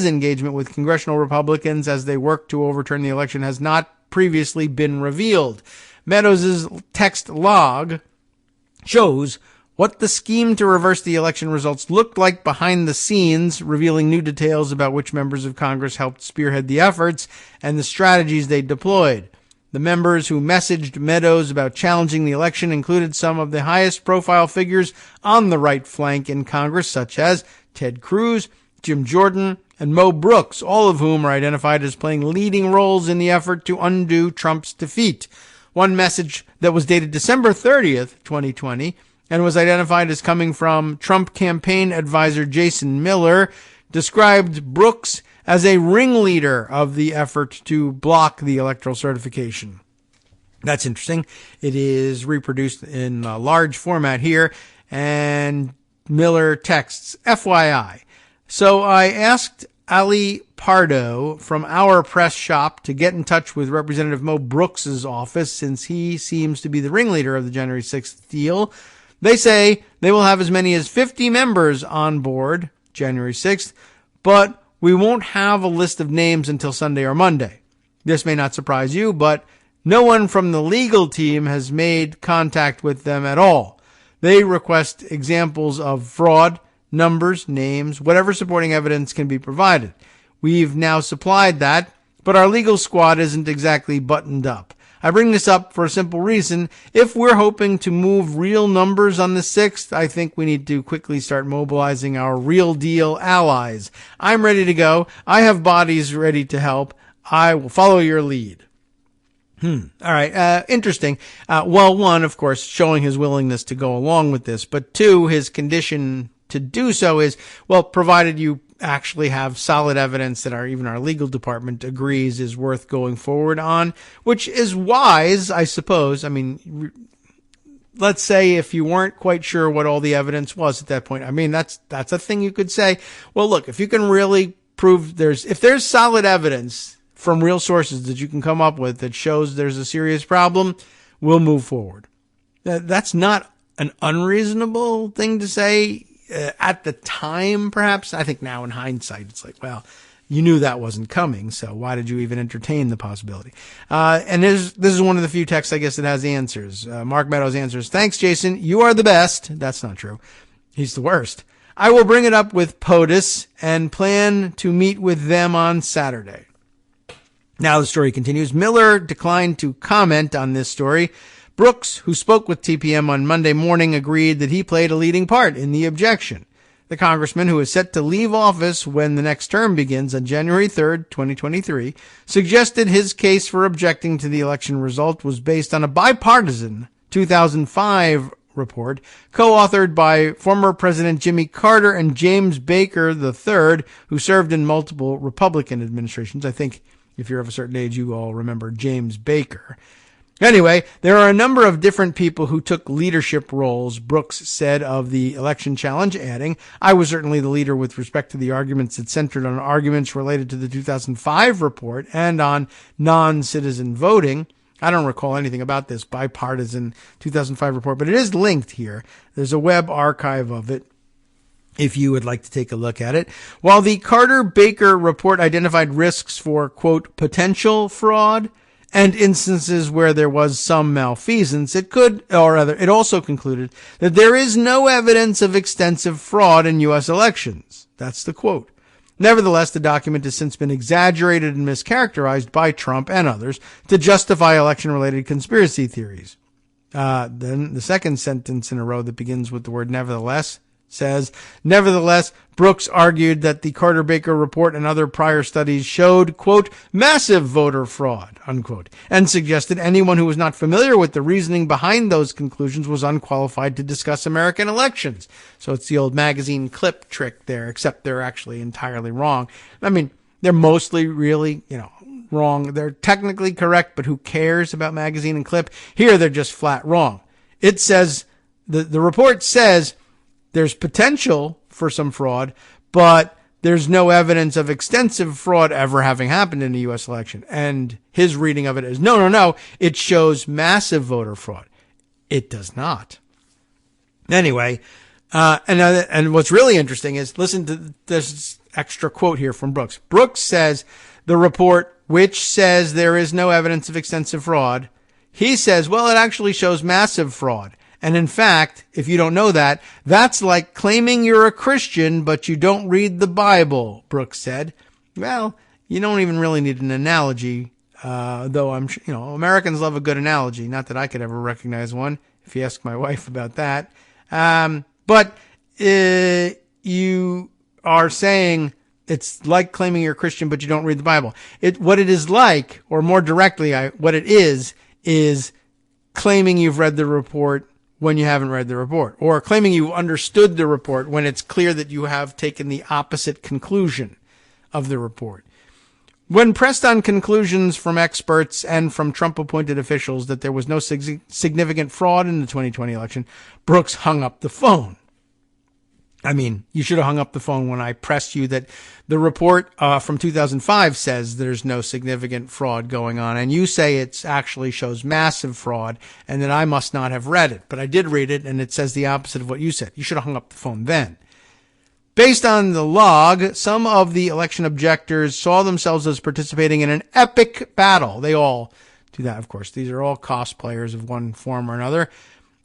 engagement with congressional Republicans as they work to overturn the election has not previously been revealed. Meadows' text log shows what the scheme to reverse the election results looked like behind the scenes, revealing new details about which members of Congress helped spearhead the efforts and the strategies they deployed. The members who messaged Meadows about challenging the election included some of the highest profile figures on the right flank in Congress, such as Ted Cruz, Jim Jordan, and Mo Brooks, all of whom are identified as playing leading roles in the effort to undo Trump's defeat. One message that was dated December 30th, 2020, and was identified as coming from Trump campaign advisor Jason Miller, described Brooks as a ringleader of the effort to block the electoral certification. That's interesting. It is reproduced in a large format here, and Miller texts, FYI. So I asked Ali Pardo from our press shop to get in touch with Representative Mo Brooks' office since he seems to be the ringleader of the January 6th deal. They say they will have as many as 50 members on board January 6th, but we won't have a list of names until Sunday or Monday. This may not surprise you, but no one from the legal team has made contact with them at all. They request examples of fraud, numbers, names, whatever supporting evidence can be provided. We've now supplied that, but our legal squad isn't exactly buttoned up. I bring this up for a simple reason. If we're hoping to move real numbers on the 6th, I think we need to quickly start mobilizing our real deal allies. I'm ready to go. I have bodies ready to help. I will follow your lead. All right. Interesting. Well, one, of course, showing his willingness to go along with this, but two, his condition to do so is, well, provided you actually have solid evidence that even our legal department agrees is worth going forward on, which is wise, I suppose. I mean, let's say if you weren't quite sure what all the evidence was at that point, I mean, that's a thing you could say. Well, look, if you can really prove if there's solid evidence from real sources that you can come up with that shows there's a serious problem, we'll move forward. That's not an unreasonable thing to say at the time, perhaps. I think now in hindsight, it's like, well, you knew that wasn't coming, so why did you even entertain the possibility? And this is one of the few texts, I guess, that has answers. Mark Meadows answers, thanks, Jason. You are the best. That's not true. He's the worst. I will bring it up with POTUS and plan to meet with them on Saturday. Now the story continues. Miller declined to comment on this story. Brooks, who spoke with TPM on Monday morning, agreed that he played a leading part in the objection. The congressman, who is set to leave office when the next term begins on January 3rd, 2023, suggested his case for objecting to the election result was based on a bipartisan 2005 report co-authored by former President Jimmy Carter and James Baker III, who served in multiple Republican administrations. I think if you're of a certain age, you all remember James Baker. Anyway, there are a number of different people who took leadership roles, Brooks said of the election challenge, adding, I was certainly the leader with respect to the arguments that centered on arguments related to the 2005 report and on non-citizen voting. I don't recall anything about this bipartisan 2005 report, but it is linked here. There's a web archive of it if you would like to take a look at it. While the Carter-Baker report identified risks for, quote, potential fraud and instances where there was some malfeasance, it also concluded that there is no evidence of extensive fraud in U.S. elections. That's the quote. Nevertheless, the document has since been exaggerated and mischaracterized by Trump and others to justify election-related conspiracy theories. Then the second sentence in a row that begins with the word nevertheless says, nevertheless, Brooks argued that the Carter-Baker report and other prior studies showed, quote, massive voter fraud, unquote, and suggested anyone who was not familiar with the reasoning behind those conclusions was unqualified to discuss American elections. So it's the old magazine clip trick there, except they're actually entirely wrong. I mean, they're mostly really, wrong. They're technically correct, but who cares about magazine and clip? Here, they're just flat wrong. It says, the report says, there's potential for some fraud, but there's no evidence of extensive fraud ever having happened in a U.S. election. And his reading of it is, no, it shows massive voter fraud. It does not. Anyway, and what's really interesting is, listen to this extra quote here from Brooks. Brooks says the report, which says there is no evidence of extensive fraud, he says, well, it actually shows massive fraud. And in fact, if you don't know that, that's like claiming you're a Christian, but you don't read the Bible, Brooks said. Well, you don't even really need an analogy, though I'm sure, Americans love a good analogy. Not that I could ever recognize one, if you ask my wife about that. But you are saying it's like claiming you're a Christian, but you don't read the Bible. What it is like, or more directly, what it is claiming you've read the report when you haven't read the report, or claiming you understood the report when it's clear that you have taken the opposite conclusion of the report. When pressed on conclusions from experts and from Trump-appointed officials that there was no significant fraud in the 2020 election, Brooks hung up the phone. I mean, you should have hung up the phone when I pressed you that the report from 2005 says there's no significant fraud going on, and you say it actually shows massive fraud, and that I must not have read it. But I did read it, and it says the opposite of what you said. You should have hung up the phone then. Based on the log, some of the election objectors saw themselves as participating in an epic battle. They all do that, of course. These are all cosplayers of one form or another.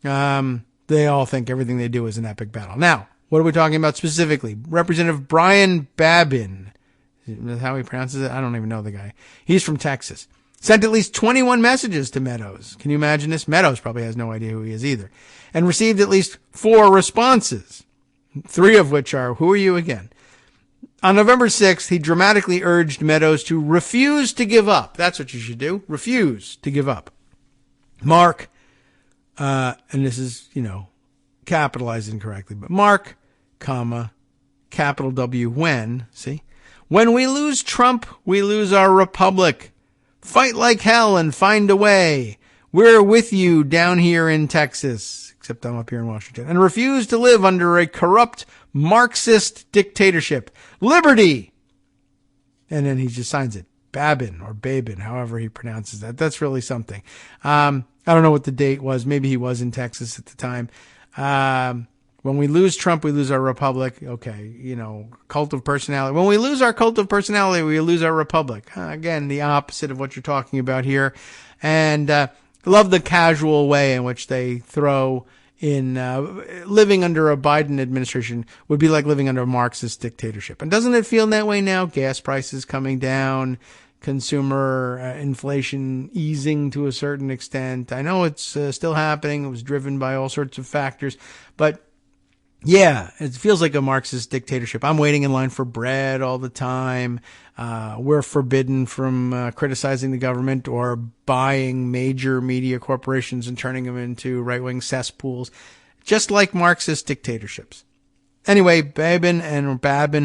They all think everything they do is an epic battle. Now, what are we talking about specifically? Representative Brian Babin. Is that how he pronounces it? I don't even know the guy. He's from Texas. Sent at least 21 messages to Meadows. Can you imagine this? Meadows probably has no idea who he is either. And received at least 4 responses. 3 of which are, who are you again? On November 6th, he dramatically urged Meadows to refuse to give up. That's what you should do. Refuse to give up. Mark, and this is, capitalized incorrectly, but Mark, comma, capital W, when we lose Trump, we lose our republic. Fight like hell and find a way. We're with you down here in Texas, except I'm up here in Washington, and refuse to live under a corrupt Marxist dictatorship. Liberty! And then he just signs it. Babin or Babin, however he pronounces that. That's really something. I don't know what the date was. Maybe he was in Texas at the time. When we lose Trump, we lose our republic. Okay, cult of personality. When we lose our cult of personality, we lose our republic. Again, the opposite of what you're talking about here. And love the casual way in which they throw in living under a Biden administration would be like living under a Marxist dictatorship. And doesn't it feel that way now? Gas prices coming down, consumer inflation easing to a certain extent. I know it's still happening. It was driven by all sorts of factors, but yeah, it feels like a Marxist dictatorship. I'm waiting in line for bread all the time. We're forbidden from criticizing the government or buying major media corporations and turning them into right-wing cesspools, just like Marxist dictatorships. Anyway, Babin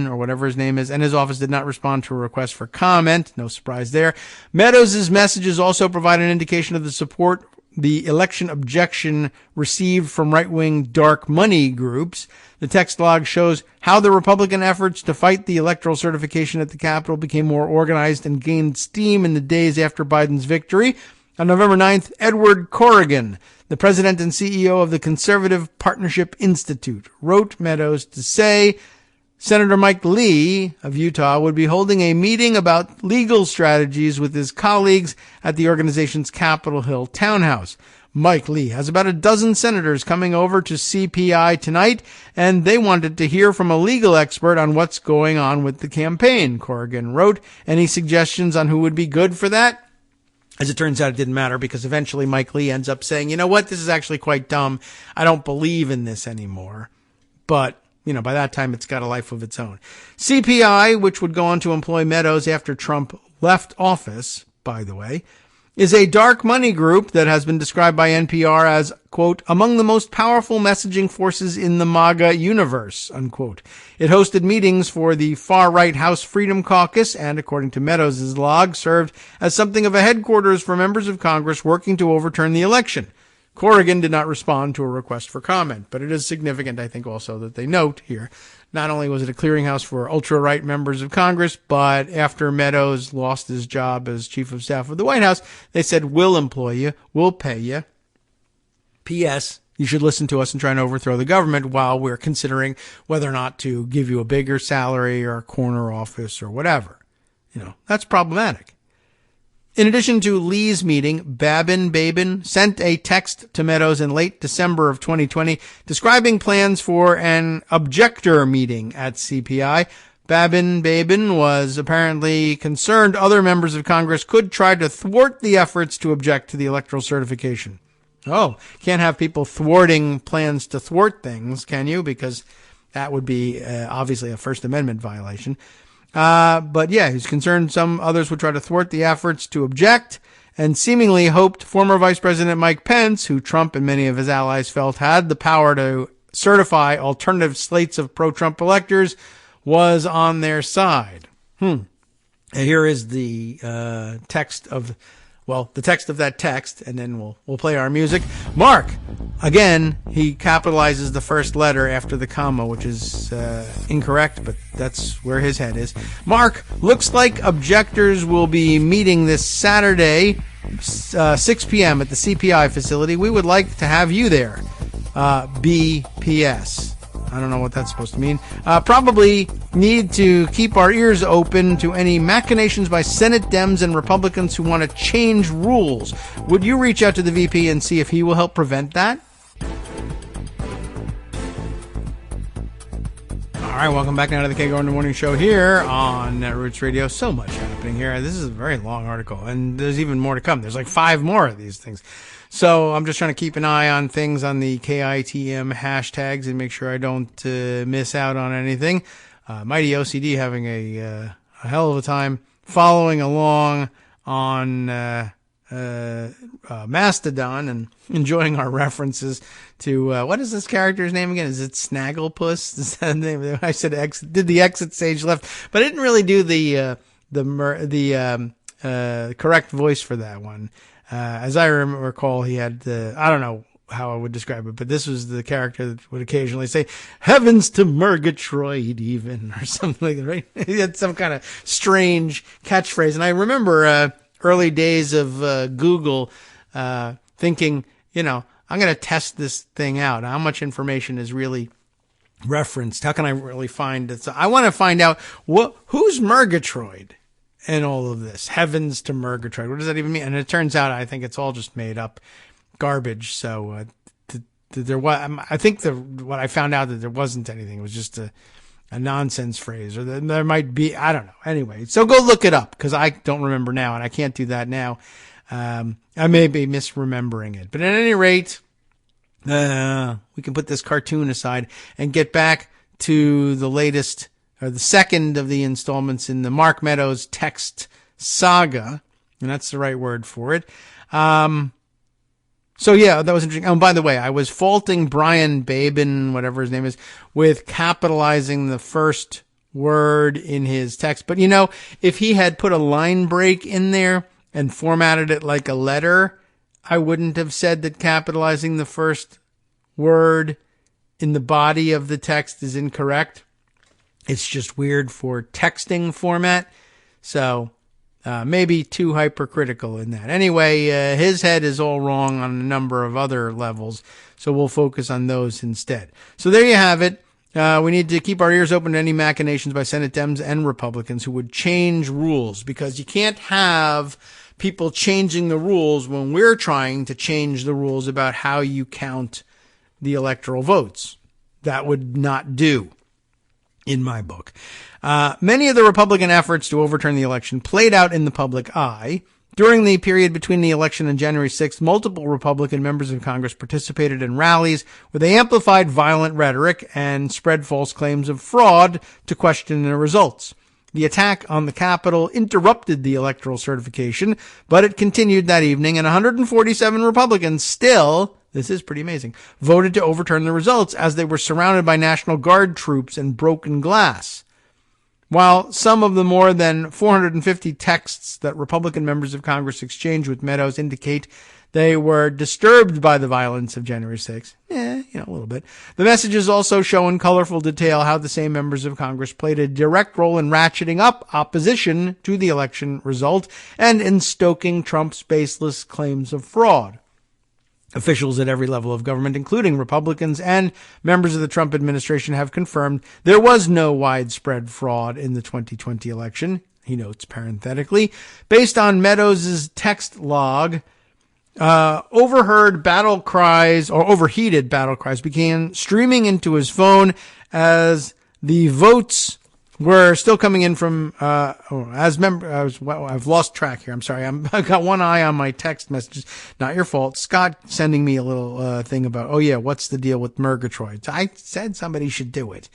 or whatever his name is, and his office did not respond to a request for comment. No surprise there. Meadows' messages also provide an indication of the support the election objection received from right-wing dark money groups. The text log shows how the Republican efforts to fight the electoral certification at the Capitol became more organized and gained steam in the days after Biden's victory. On November 9th, Edward Corrigan, the president and CEO of the Conservative Partnership Institute, wrote Meadows to say Senator Mike Lee of Utah would be holding a meeting about legal strategies with his colleagues at the organization's Capitol Hill townhouse. Mike Lee has about a dozen senators coming over to CPI tonight, and they wanted to hear from a legal expert on what's going on with the campaign, Corrigan wrote. Any suggestions on who would be good for that? As it turns out, it didn't matter because eventually Mike Lee ends up saying, you know what, this is actually quite dumb. I don't believe in this anymore. But by that time, it's got a life of its own. CPI, which would go on to employ Meadows after Trump left office, by the way, is a dark money group that has been described by NPR as, quote, among the most powerful messaging forces in the MAGA universe, unquote. It hosted meetings for the far-right House Freedom Caucus and, according to Meadows' log, served as something of a headquarters for members of Congress working to overturn the election. Corrigan did not respond to a request for comment, but it is significant, I think, also that they note here, not only was it a clearinghouse for ultra-right members of Congress, but after Meadows lost his job as chief of staff of the White House, they said, we'll employ you, we'll pay you. P.S. You should listen to us and try and overthrow the government while we're considering whether or not to give you a bigger salary or a corner office or whatever. That's problematic. In addition to Lee's meeting, Babin sent a text to Meadows in late December of 2020 describing plans for an objector meeting at CPI. Babin was apparently concerned other members of Congress could try to thwart the efforts to object to the electoral certification. Oh, can't have people thwarting plans to thwart things, can you? Because that would be obviously a First Amendment violation. But yeah, he's concerned some others would try to thwart the efforts to object and seemingly hoped former Vice President Mike Pence, who Trump and many of his allies felt had the power to certify alternative slates of pro-Trump electors, was on their side. And here is the text of that text, and then we'll play our music. Mark, again, he capitalizes the first letter after the comma, which is incorrect, but that's where his head is. Mark, looks like objectors will be meeting this Saturday, 6 p.m. at the CPI facility. We would like to have you there. BPS. I don't know what that's supposed to mean. Probably need to keep our ears open to any machinations by Senate Dems and Republicans who want to change rules. Would you reach out to the VP and see if he will help prevent that? All right, welcome back now to the Kagro in the Morning Show here on Roots Radio. So much happening here. This is a very long article, and there's even more to come. There's like 5 more of these things. So I'm just trying to keep an eye on things on the KITM hashtags and make sure I don't miss out on anything. Mighty OCD having a hell of a time following along on Mastodon and enjoying our references to what is this character's name again? Is it Snagglepuss? Is that the name? I said did the exit stage left, but I didn't really do the correct voice for that one. As I recall, he had I don't know how I would describe it, but this was the character that would occasionally say, heavens to Murgatroyd even, or something, right? He had some kind of strange catchphrase. And I remember early days of Google thinking, I'm going to test this thing out. How much information is really referenced? How can I really find it? So I want to find out who's Murgatroyd in all of this. Heavens to Murgatroyd. What does that even mean? And it turns out I think it's all just made up garbage. So there was, I think what I found out that there wasn't anything. It was just a nonsense phrase, or there might be, I don't know. Anyway, so go look it up because I don't remember now, and I can't do that now. I may be misremembering it, but at any rate, we can put this cartoon aside and get back to the latest, or the second of the installments in the Mark Meadows text saga, and that's the right word for it. So yeah, that was interesting. Oh, by the way, I was faulting Brian Babin, whatever his name is, with capitalizing the first word in his text. But if he had put a line break in there and formatted it like a letter, I wouldn't have said that capitalizing the first word in the body of the text is incorrect. It's just weird for texting format. So maybe too hypercritical in that. Anyway, his head is all wrong on a number of other levels, so we'll focus on those instead. So there you have it. We need to keep our ears open to any machinations by Senate Dems and Republicans who would change rules, because you can't have people changing the rules when we're trying to change the rules about how you count the electoral votes. That would not do, in my book. Many of the Republican efforts to overturn the election played out in the public eye. During the period between the election and January 6th, multiple Republican members of Congress participated in rallies where they amplified violent rhetoric and spread false claims of fraud to question the results. The attack on the Capitol interrupted the electoral certification, but it continued that evening, and 147 Republicans still, this is pretty amazing, voted to overturn the results as they were surrounded by National Guard troops and broken glass. While some of the more than 450 texts that Republican members of Congress exchanged with Meadows indicate they were disturbed by the violence of January 6th, a little bit, the messages also show in colorful detail how the same members of Congress played a direct role in ratcheting up opposition to the election result and in stoking Trump's baseless claims of fraud. Officials at every level of government, including Republicans and members of the Trump administration, have confirmed there was no widespread fraud in the 2020 election, he notes parenthetically. Based on Meadows' text log, overheated battle cries began streaming into his phone as the votes were still coming in from, I've lost track here. I'm sorry. I've got one eye on my text messages. Not your fault. Scott sending me a little, thing about, what's the deal with Murgatroyd? I said somebody should do it.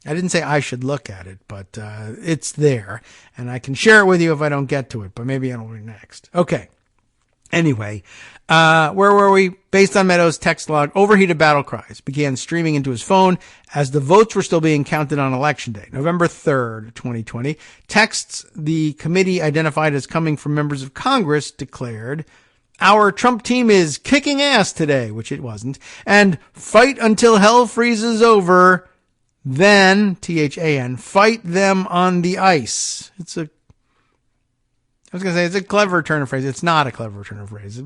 I didn't say I should look at it, but, it's there and I can share it with you if I don't get to it, but maybe it'll be next. Okay. Anyway, where were we? Based on Meadows' text log, overheated battle cries began streaming into his phone as the votes were still being counted on Election Day, November 3rd, 2020. Texts the committee identified as coming from members of Congress declared, "Our Trump team is kicking ass today," which it wasn't, and "fight until hell freezes over, then, THAN, fight them on the ice." It's a clever turn of phrase. It's not a clever turn of phrase.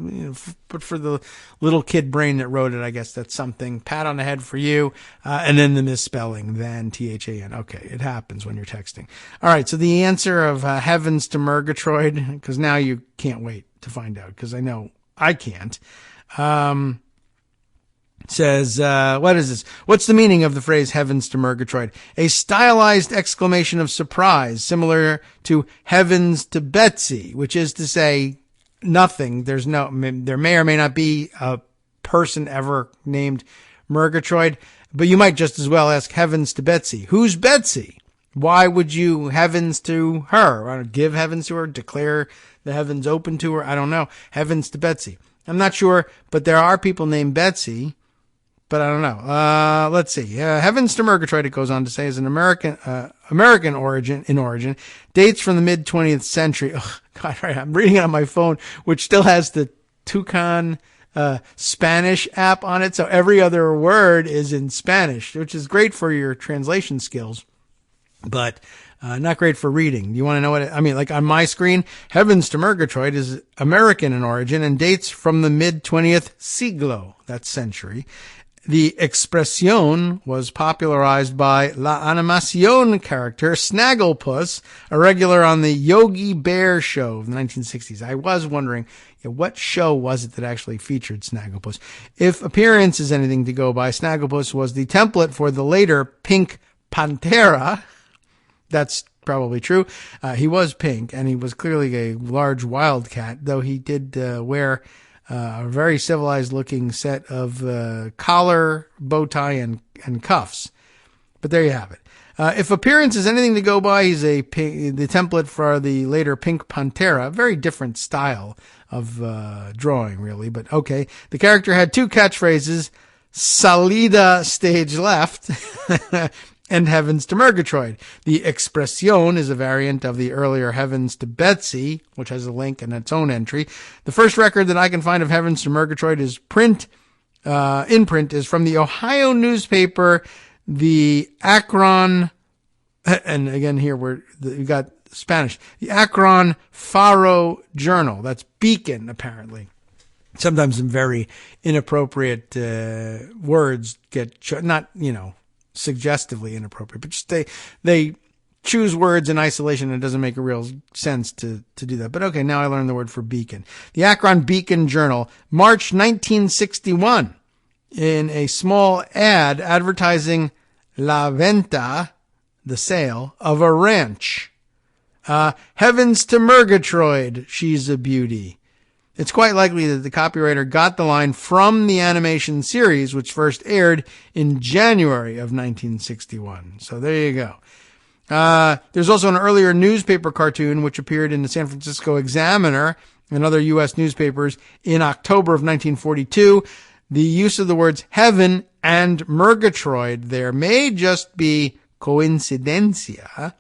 But for the little kid brain that wrote it, I guess that's something. Pat on the head for you. And then the misspelling, then THAN. Okay, it happens when you're texting. All right, so the answer of heavens to Murgatroyd, because now you can't wait to find out, because I know I can't. Says, what is this? What's the meaning of the phrase heavens to Murgatroyd? A stylized exclamation of surprise, similar to heavens to Betsy, which is to say nothing. There may or may not be a person ever named Murgatroyd, but you might just as well ask heavens to Betsy. Who's Betsy? Why would you heavens to her? Give heavens to her? Declare the heavens open to her? I don't know. Heavens to Betsy. I'm not sure, but there are people named Betsy. But I don't know. Let's see. Heavens to Murgatroyd, it goes on to say, is an American origin, dates from the mid 20th century. Oh, God, right. I'm reading it on my phone, which still has the Tucson, Spanish app on it. So every other word is in Spanish, which is great for your translation skills, but, not great for reading. You want to know what like on my screen, heavens to Murgatroyd is American in origin and dates from the mid 20th siglo, that's century. The expresión was popularized by La Animación character Snagglepuss, a regular on the Yogi Bear show of the 1960s. I was wondering, what show was it that actually featured Snagglepuss? If appearance is anything to go by, Snagglepuss was the template for the later Pink Pantera. That's probably true. He was pink, and he was clearly a large wildcat, though he did wear a very civilized-looking set of collar, bow tie, and cuffs. But there you have it. If appearance is anything to go by, he's the template for the later Pink Pantera. Very different style of drawing, really. But okay. The character had two catchphrases, "Salida stage left," and "Heavens to Murgatroyd." The expresión is a variant of the earlier Heavens to Betsy, which has a link in its own entry. The first record that I can find of Heavens to Murgatroyd is in print is from the Ohio newspaper, the Akron, and again here we got Spanish, the Akron Faro Journal. That's Beacon, apparently. Sometimes some very inappropriate words get, not, suggestively inappropriate, but just they choose words in isolation, and it doesn't make a real sense to do that. But okay, now I learned the word for beacon. The Akron Beacon Journal, March 1961, in a small ad advertising La Venta, the sale, of a ranch. Heavens to Murgatroyd, she's a beauty. It's quite likely that the copywriter got the line from the animation series, which first aired in January of 1961. So there you go. There's also an earlier newspaper cartoon which appeared in the San Francisco Examiner and other U.S. newspapers in October of 1942. The use of the words heaven and Murgatroyd there may just be coincidencia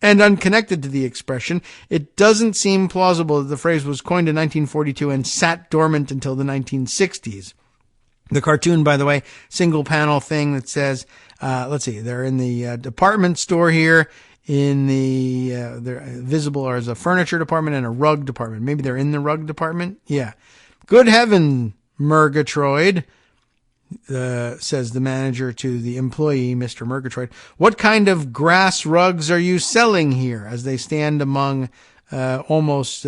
and unconnected to the expression. It doesn't seem plausible that the phrase was coined in 1942 and sat dormant until the 1960s. The cartoon, by the way, single panel thing that says, let's see, they're in the department store here. In the, they're visible as a furniture department and a rug department. Maybe they're in the rug department. Yeah. Good heaven, Murgatroyd, says the manager to the employee, Mr. Murgatroyd. What kind of grass rugs are you selling here? As they stand among almost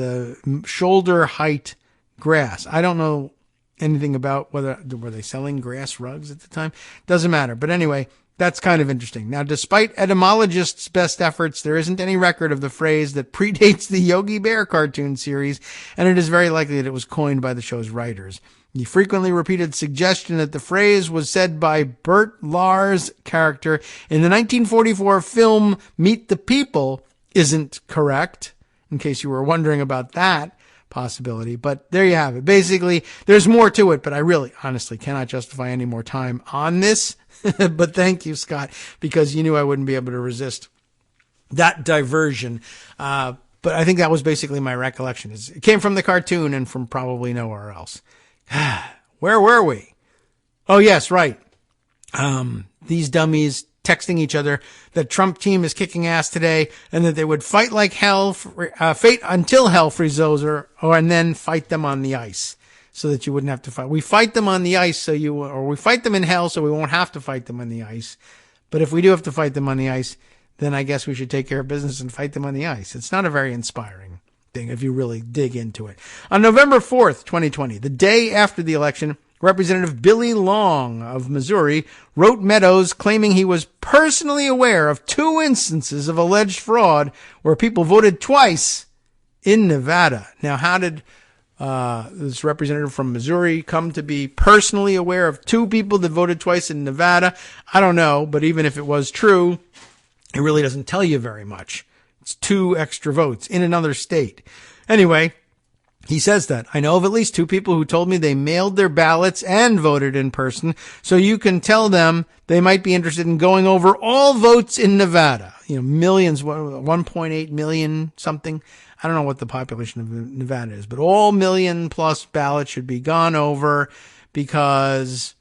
shoulder height grass. I don't know anything about were they selling grass rugs at the time. Doesn't matter. But anyway, that's kind of interesting. Now, despite etymologists' best efforts, there isn't any record of the phrase that predates the Yogi Bear cartoon series, and it is very likely that it was coined by the show's writers. The frequently repeated suggestion that the phrase was said by Bert Lahr's character in the 1944 film Meet the People isn't correct, in case you were wondering about that possibility. But there you have it. Basically, there's more to it, but I really, honestly, cannot justify any more time on this. But thank you, Scott, because you knew I wouldn't be able to resist that diversion. But I think that was basically my recollection. It came from the cartoon and from probably nowhere else. Where were we? Oh, yes, right. These dummies texting each other that Trump team is kicking ass today and that they would fight like hell, fight until hell freezes over, and then fight them on the ice so that you wouldn't have to fight. We fight them on the ice or we fight them in hell so we won't have to fight them on the ice. But if we do have to fight them on the ice, then I guess we should take care of business and fight them on the ice. It's not a very inspiring thing if you really dig into it. On November 4th, 2020, the day after the election, Representative Billy Long of Missouri wrote Meadows claiming he was personally aware of 2 instances of alleged fraud where people voted twice in Nevada. Now, how did this representative from Missouri come to be personally aware of 2 people that voted twice in Nevada? I don't know, but even if it was true, it really doesn't tell you very much. It's 2 extra votes in another state. Anyway, he says that. I know of at least 2 people who told me they mailed their ballots and voted in person, so you can tell them they might be interested in going over all votes in Nevada. Millions, 1.8 million something. I don't know what the population of Nevada is, but all million plus ballots should be gone over because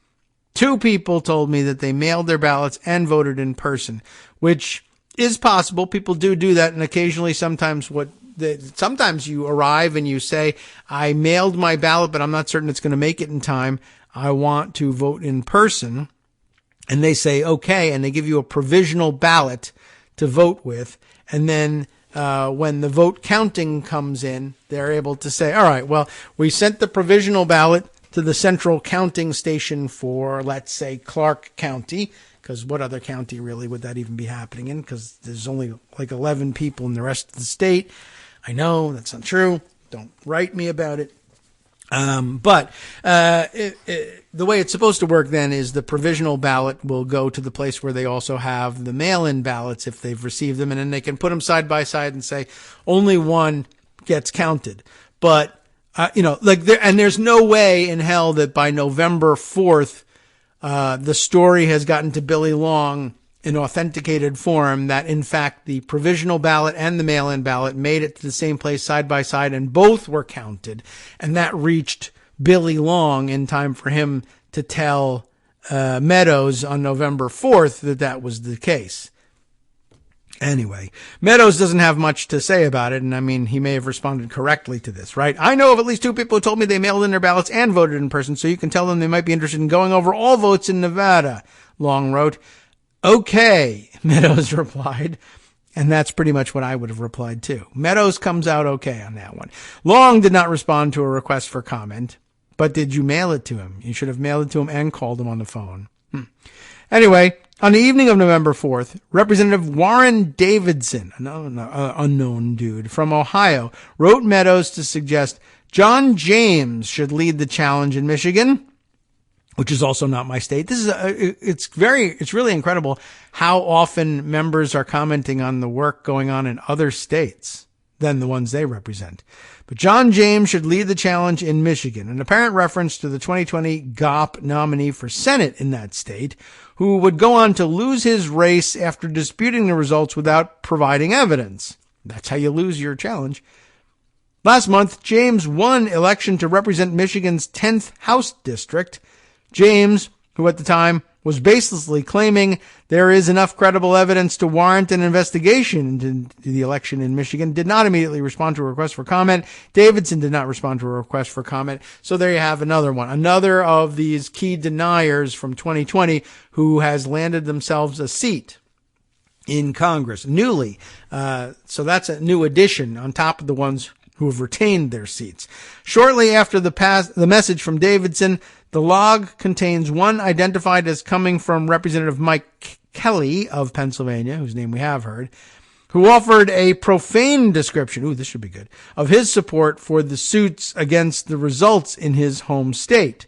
2 people told me that they mailed their ballots and voted in person, which is possible. People do that, and occasionally sometimes you arrive and you say, I mailed my ballot, but I'm not certain it's going to make it in time. I want to vote in person. And they say, okay, and they give you a provisional ballot to vote with. And then when the vote counting comes in, they're able to say, all right, well, we sent the provisional ballot to the central counting station for, let's say, Clark County, because what other county really would that even be happening in? Because there's only like 11 people in the rest of the state. I know that's not true. Don't write me about it. But the way it's supposed to work then is the provisional ballot will go to the place where they also have the mail-in ballots if they've received them, and then they can put them side by side and say only one gets counted. But there's no way in hell that by November 4th the story has gotten to Billy Long in authenticated form that, in fact, the provisional ballot and the mail-in ballot made it to the same place side by side, and both were counted. And that reached Billy Long in time for him to tell Meadows on November 4th that was the case. Anyway, Meadows doesn't have much to say about it, and I mean, he may have responded correctly to this, right? I know of at least 2 people who told me they mailed in their ballots and voted in person, so you can tell them they might be interested in going over all votes in Nevada, Long wrote. Okay, Meadows replied. And that's pretty much what I would have replied too. Meadows comes out okay on that one. Long did not respond to a request for comment. But did you mail it to him? You should have mailed it to him and called him on the phone. Anyway, on the evening of November 4th, Representative Warren Davidson, an unknown dude from Ohio, wrote Meadows to suggest John James should lead the challenge in Michigan, which is also not my state. This is it's really incredible how often members are commenting on the work going on in other states than the ones they represent. But John James should lead the challenge in Michigan, an apparent reference to the 2020 GOP nominee for Senate in that state, who would go on to lose his race after disputing the results without providing evidence. That's how you lose your challenge. Last month, James won election to represent Michigan's 10th House District. James, who at the time was baselessly claiming there is enough credible evidence to warrant an investigation into the election in Michigan, did not immediately respond to a request for comment. Davidson did not respond to a request for comment. So there you have another one. Another of these key deniers from 2020 who has landed themselves a seat in Congress newly. So that's a new addition on top of the ones who have retained their seats. Shortly after the message from Davidson, the log contains one identified as coming from Representative Mike Kelly of Pennsylvania, whose name we have heard, who offered a profane description, this should be good, of his support for the suits against the results in his home state.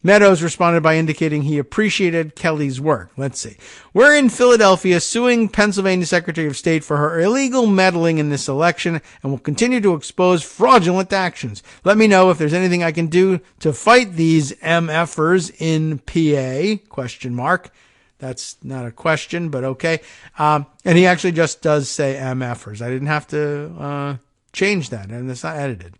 Meadows responded by indicating he appreciated Kelly's work. Let's see. We're in Philadelphia suing Pennsylvania Secretary of State for her illegal meddling in this election and will continue to expose fraudulent actions. Let me know if there's anything I can do to fight these MFers in PA, question mark. That's not a question, but okay. And he actually just does say MFers. I didn't have to change that, and it's not edited.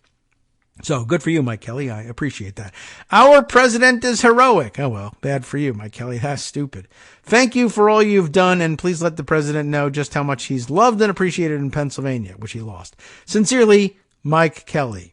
So good for you, Mike Kelly. I appreciate that. Our president is heroic. Oh, well, bad for you, Mike Kelly. That's stupid. Thank you for all you've done, and please let the president know just how much he's loved and appreciated in Pennsylvania, which he lost. Sincerely, Mike Kelly.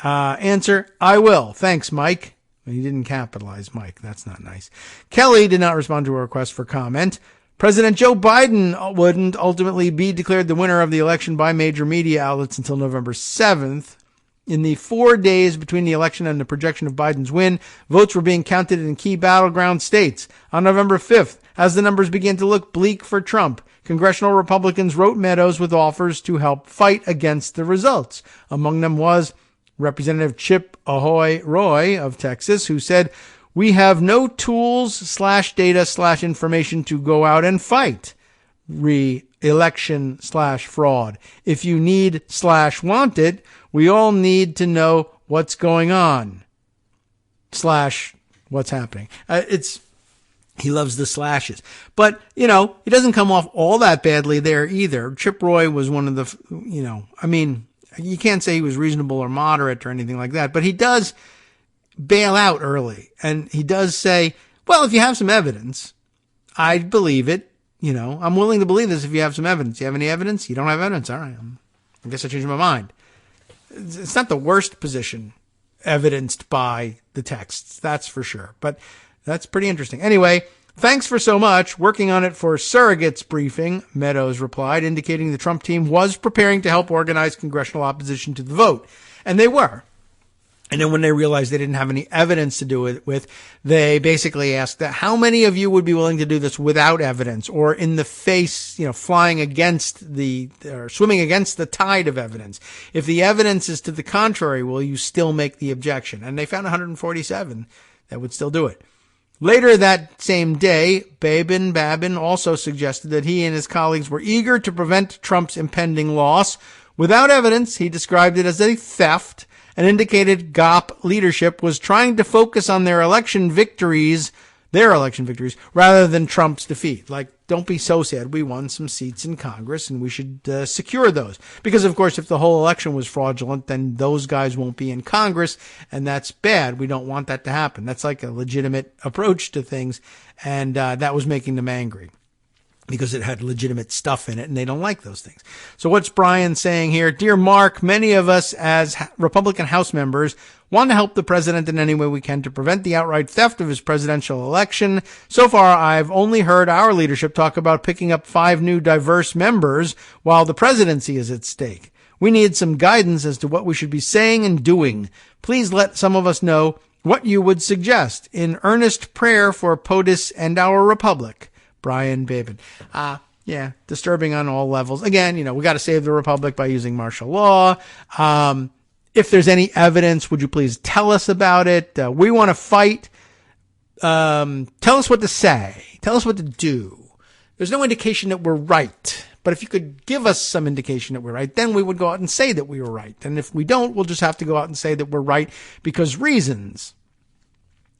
Answer, I will. Thanks, Mike. He didn't capitalize Mike. That's not nice. Kelly did not respond to a request for comment. President Joe Biden wouldn't ultimately be declared the winner of the election by major media outlets until November 7th. In the 4 days between the election and the projection of Biden's win, votes were being counted in key battleground states. On November 5th, as the numbers began to look bleak for Trump, congressional Republicans wrote Meadows with offers to help fight against the results. Among them was Representative Chip Ahoy Roy of Texas, who said, "We have no tools/data/information to go out and fight re-election/fraud. If you need/want it, we all need to know what's going on / what's happening." He loves the slashes, but he doesn't come off all that badly there either. Chip Roy was one of the, you can't say he was reasonable or moderate or anything like that, but he does bail out early, and he does say, well, if you have some evidence, I'd believe it. I'm willing to believe this if you have some evidence. You have any evidence? You don't have evidence? All right. I guess I changed my mind. It's not the worst position evidenced by the texts, that's for sure. But that's pretty interesting. Anyway, thanks for so much. Working on it for surrogates briefing, Meadows replied, indicating the Trump team was preparing to help organize congressional opposition to the vote. And they were. And then when they realized they didn't have any evidence to do it with, they basically asked that how many of you would be willing to do this without evidence or in the face, flying against or swimming against the tide of evidence. If the evidence is to the contrary, will you still make the objection? And they found 147 that would still do it. Later that same day, Babin also suggested that he and his colleagues were eager to prevent Trump's impending loss. Without evidence, he described it as a theft and indicated GOP leadership was trying to focus on their election victories, rather than Trump's defeat. Like, don't be so sad. We won some seats in Congress and we should secure those. Because, of course, if the whole election was fraudulent, then those guys won't be in Congress, and that's bad. We don't want that to happen. That's like a legitimate approach to things, and that was making them angry. because it had legitimate stuff in it, and they don't like those things. So what's Brian saying here? Dear Mark, many of us as Republican House members want to help the president in any way we can to prevent the outright theft of his presidential election. So far, I've only heard our leadership talk about picking up 5 new diverse members while the presidency is at stake. We need some guidance as to what we should be saying and doing. Please let some of us know what you would suggest. In earnest prayer for POTUS and our republic. Brian Babin. Yeah, disturbing on all levels. Again, we got to save the republic by using martial law. If there's any evidence, would you please tell us about it? We want to fight. Tell us what to say. Tell us what to do. There's no indication that we're right. But if you could give us some indication that we're right, then we would go out and say that we were right. And if we don't, we'll just have to go out and say that we're right because reasons.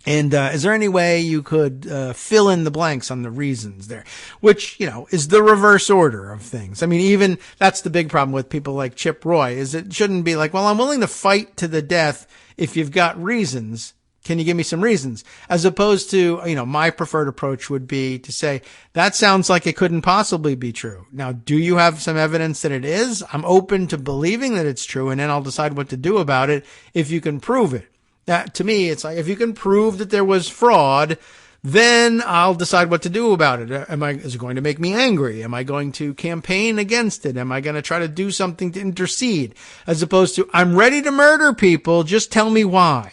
And is there any way you could fill in the blanks on the reasons there? Which, is the reverse order of things. I mean, even that's the big problem with people like Chip Roy, is it shouldn't be like, well, I'm willing to fight to the death if you've got reasons. Can you give me some reasons? As opposed to, my preferred approach would be to say, that sounds like it couldn't possibly be true. Now, do you have some evidence that it is? I'm open to believing that it's true, and then I'll decide what to do about it if you can prove it. That, to me, it's like, if you can prove that there was fraud, then I'll decide what to do about it. Is it going to make me angry? Am I going to campaign against it? Am I going to try to do something to intercede? As opposed to, I'm ready to murder people, just tell me why.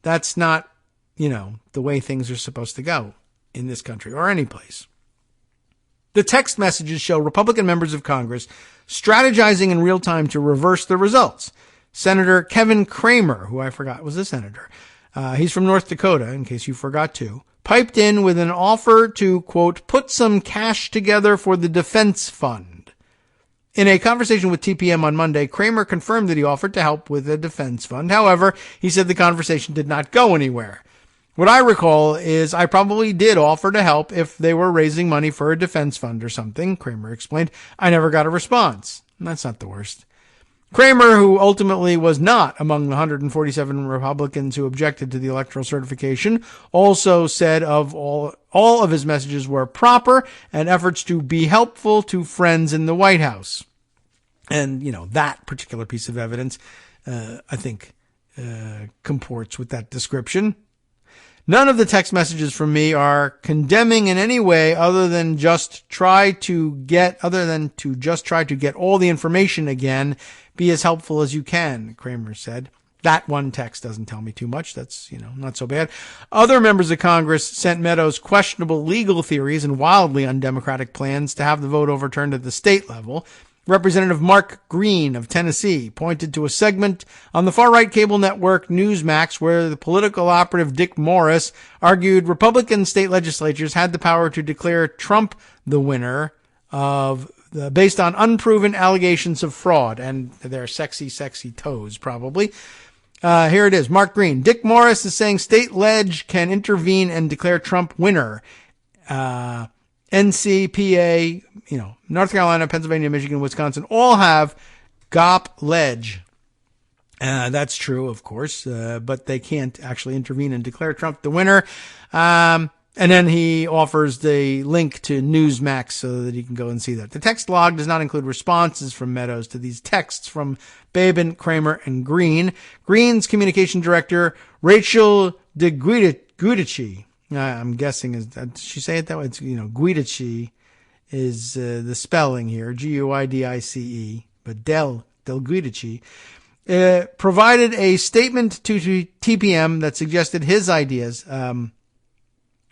That's not, the way things are supposed to go in this country or any place. The text messages show Republican members of Congress strategizing in real time to reverse the results. Senator Kevin Cramer, who I forgot was a senator, he's from North Dakota, in case you forgot to, piped in with an offer to, quote, put some cash together for the defense fund. In a conversation with TPM on Monday, Cramer confirmed that he offered to help with the defense fund. However, he said the conversation did not go anywhere. What I recall is I probably did offer to help if they were raising money for a defense fund or something, Cramer explained. I never got a response. That's not the worst. Cramer, who ultimately was not among the 147 Republicans who objected to the electoral certification, also said of all of his messages were proper and efforts to be helpful to friends in the White House. And, that particular piece of evidence, I think, comports with that description. None of the text messages from me are condemning in any way other than just try to get all the information again. Be as helpful as you can, Cramer said. That one text doesn't tell me too much. That's, not so bad. Other members of Congress sent Meadows questionable legal theories and wildly undemocratic plans to have the vote overturned at the state level. Representative Mark Green of Tennessee pointed to a segment on the far-right cable network Newsmax where the political operative Dick Morris argued Republican state legislatures had the power to declare Trump the winner based on unproven allegations of fraud and their sexy, sexy toes, probably. Here it is. Mark Green. Dick Morris is saying state leg can intervene and declare Trump winner. NCPA, North Carolina, Pennsylvania, Michigan, Wisconsin all have GOP ledge. That's true, of course, but they can't actually intervene and declare Trump the winner. And then he offers the link to Newsmax so that he can go and see that. The text log does not include responses from Meadows to these texts from Babin, Cramer, and Green. Green's communication director, Rachel DeGuidici, I'm guessing, did she say it that way? It's, Guidici is the spelling here, Guidice, but Del Guidici, provided a statement to TPM that suggested his ideas,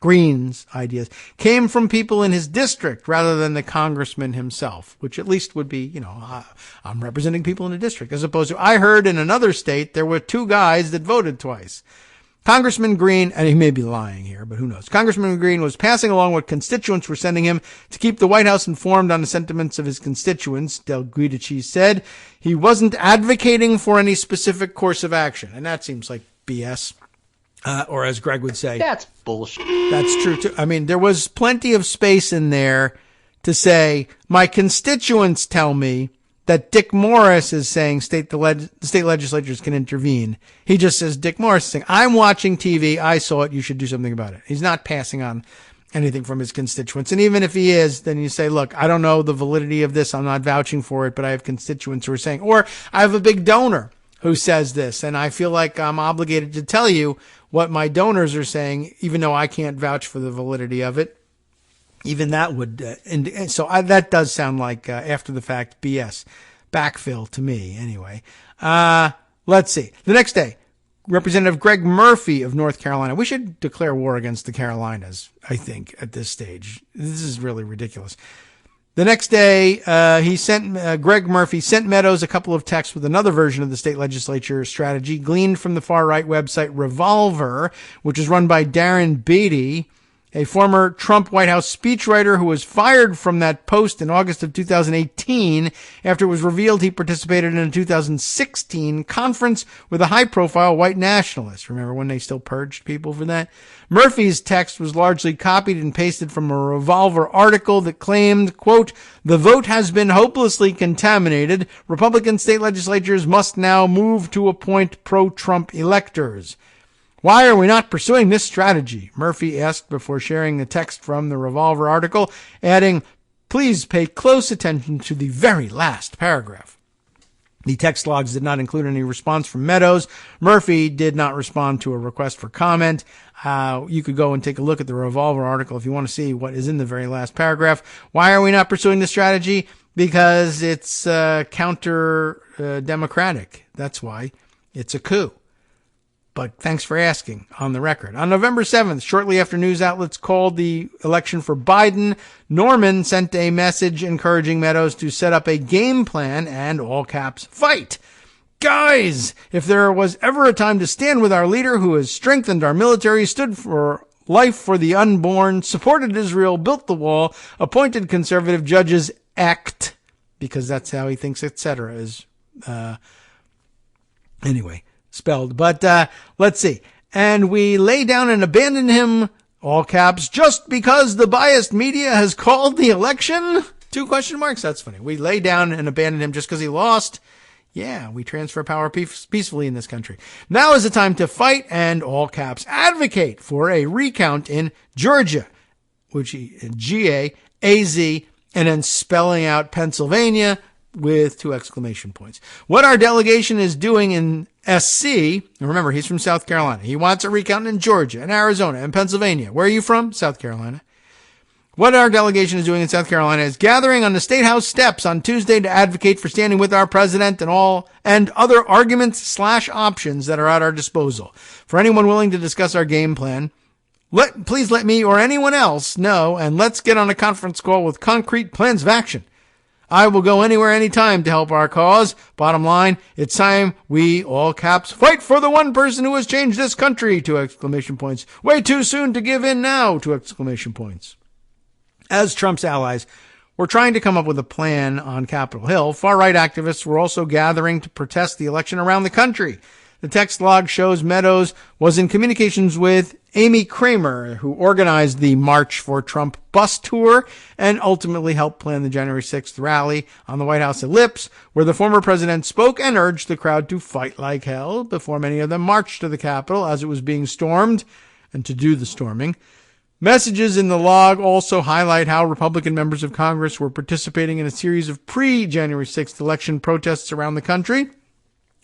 Green's ideas, came from people in his district rather than the congressman himself, which at least would be, I'm representing people in a district, as opposed to, I heard in another state there were 2 guys that voted twice. Congressman Green, and he may be lying here, but who knows? Congressman Green was passing along what constituents were sending him to keep the White House informed on the sentiments of his constituents, Del Guidici said. He wasn't advocating for any specific course of action, and that seems like BS. Or as Greg would say, that's bullshit. That's true too. I mean, there was plenty of space in there to say, my constituents tell me that Dick Morris is saying state legislatures can intervene. He just says Dick Morris is saying, I'm watching TV. I saw it. You should do something about it. He's not passing on anything from his constituents. And even if he is, then you say, look, I don't know the validity of this. I'm not vouching for it, but I have constituents who are saying, or I have a big donor who says this, and I feel like I'm obligated to tell you what my donors are saying, even though I can't vouch for the validity of it. Even that would, that does sound like after the fact BS. Backfill to me, anyway. Let's see. The next day, Representative Greg Murphy of North Carolina. We should declare war against the Carolinas, I think, at this stage. This is really ridiculous. The next day, Greg Murphy sent Meadows a couple of texts with another version of the state legislature strategy gleaned from the far-right website Revolver, which is run by Darren Beatty, a former Trump White House speechwriter who was fired from that post in August of 2018 after it was revealed he participated in a 2016 conference with a high-profile white nationalist. Remember when they still purged people for that? Murphy's text was largely copied and pasted from a Revolver article that claimed, quote, "The vote has been hopelessly contaminated. Republican state legislatures must now move to appoint pro-Trump electors." Why are we not pursuing this strategy? Murphy asked before sharing the text from the Revolver article, adding, "Please pay close attention to the very last paragraph." The text logs did not include any response from Meadows. Murphy did not respond to a request for comment. You could go and take a look at the Revolver article if you want to see what is in the very last paragraph. Why are we not pursuing this strategy? Because it's counter-democratic. That's why. It's a coup. But thanks for asking, on the record. On November 7th, shortly after news outlets called the election for Biden, Norman sent a message encouraging Meadows to set up a game plan and, all caps, fight. Guys, if there was ever a time to stand with our leader who has strengthened our military, stood for life for the unborn, supported Israel, built the wall, appointed conservative judges, act, because that's how he thinks, etc. is, anyway. Spelled, but let's see. And we lay down and abandon him, all caps, just because the biased media has called the election? 2 question marks. That's funny. We lay down and abandon him just because he lost. Yeah, we transfer power peacefully in this country. Now is the time to fight and, all caps, advocate for a recount in Georgia, which G-A-A-Z, and then spelling out Pennsylvania with 2 exclamation points. What our delegation is doing in SC, remember, he's from South Carolina. He wants a recount in Georgia and Arizona and Pennsylvania. Where are you from? South Carolina. What our delegation is doing in South Carolina is gathering on the State House steps on Tuesday to advocate for standing with our president and other arguments/options that are at our disposal. For anyone willing to discuss our game plan, please let me or anyone else know, and let's get on a conference call with concrete plans of action. I will go anywhere, anytime to help our cause. Bottom line, it's time we, all caps, fight for the one person who has changed this country, 2 exclamation points. Way too soon to give in now, 2 exclamation points. As Trump's allies, we're trying to come up with a plan on Capitol Hill. Far-right activists were also gathering to protest the election around the country. The text log shows Meadows was in communications with Amy Kramer, who organized the March for Trump bus tour and ultimately helped plan the January 6th rally on the White House ellipse, where the former president spoke and urged the crowd to fight like hell before many of them marched to the Capitol as it was being stormed and to do the storming. Messages in the log also highlight how Republican members of Congress were participating in a series of pre-January 6th election protests around the country.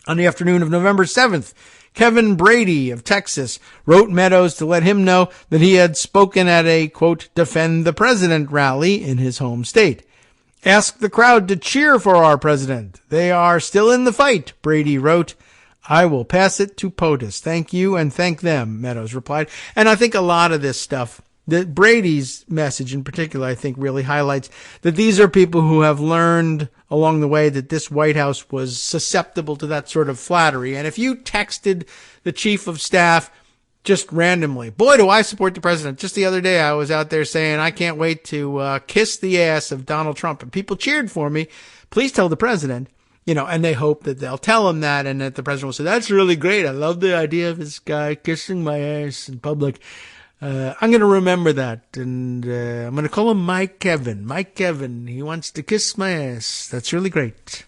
On the afternoon of November 7th, Kevin Brady of Texas wrote Meadows to let him know that he had spoken at a, quote, defend the president rally in his home state. Ask the crowd to cheer for our president. They are still in the fight, Brady wrote. I will pass it to POTUS. Thank you and thank them, Meadows replied. And I think a lot of this stuff, that Brady's message in particular, I think really highlights that these are people who have learned along the way that this White House was susceptible to that sort of flattery. And if you texted the chief of staff just randomly, boy, do I support the president. Just the other day, I was out there saying, I can't wait to kiss the ass of Donald Trump. And people cheered for me. Please tell the president, and they hope that they'll tell him that and that the president will say, that's really great. I love the idea of this guy kissing my ass in public. I'm going to remember that, and I'm going to call him Mike Kevin. Mike Kevin, he wants to kiss my ass. That's really great.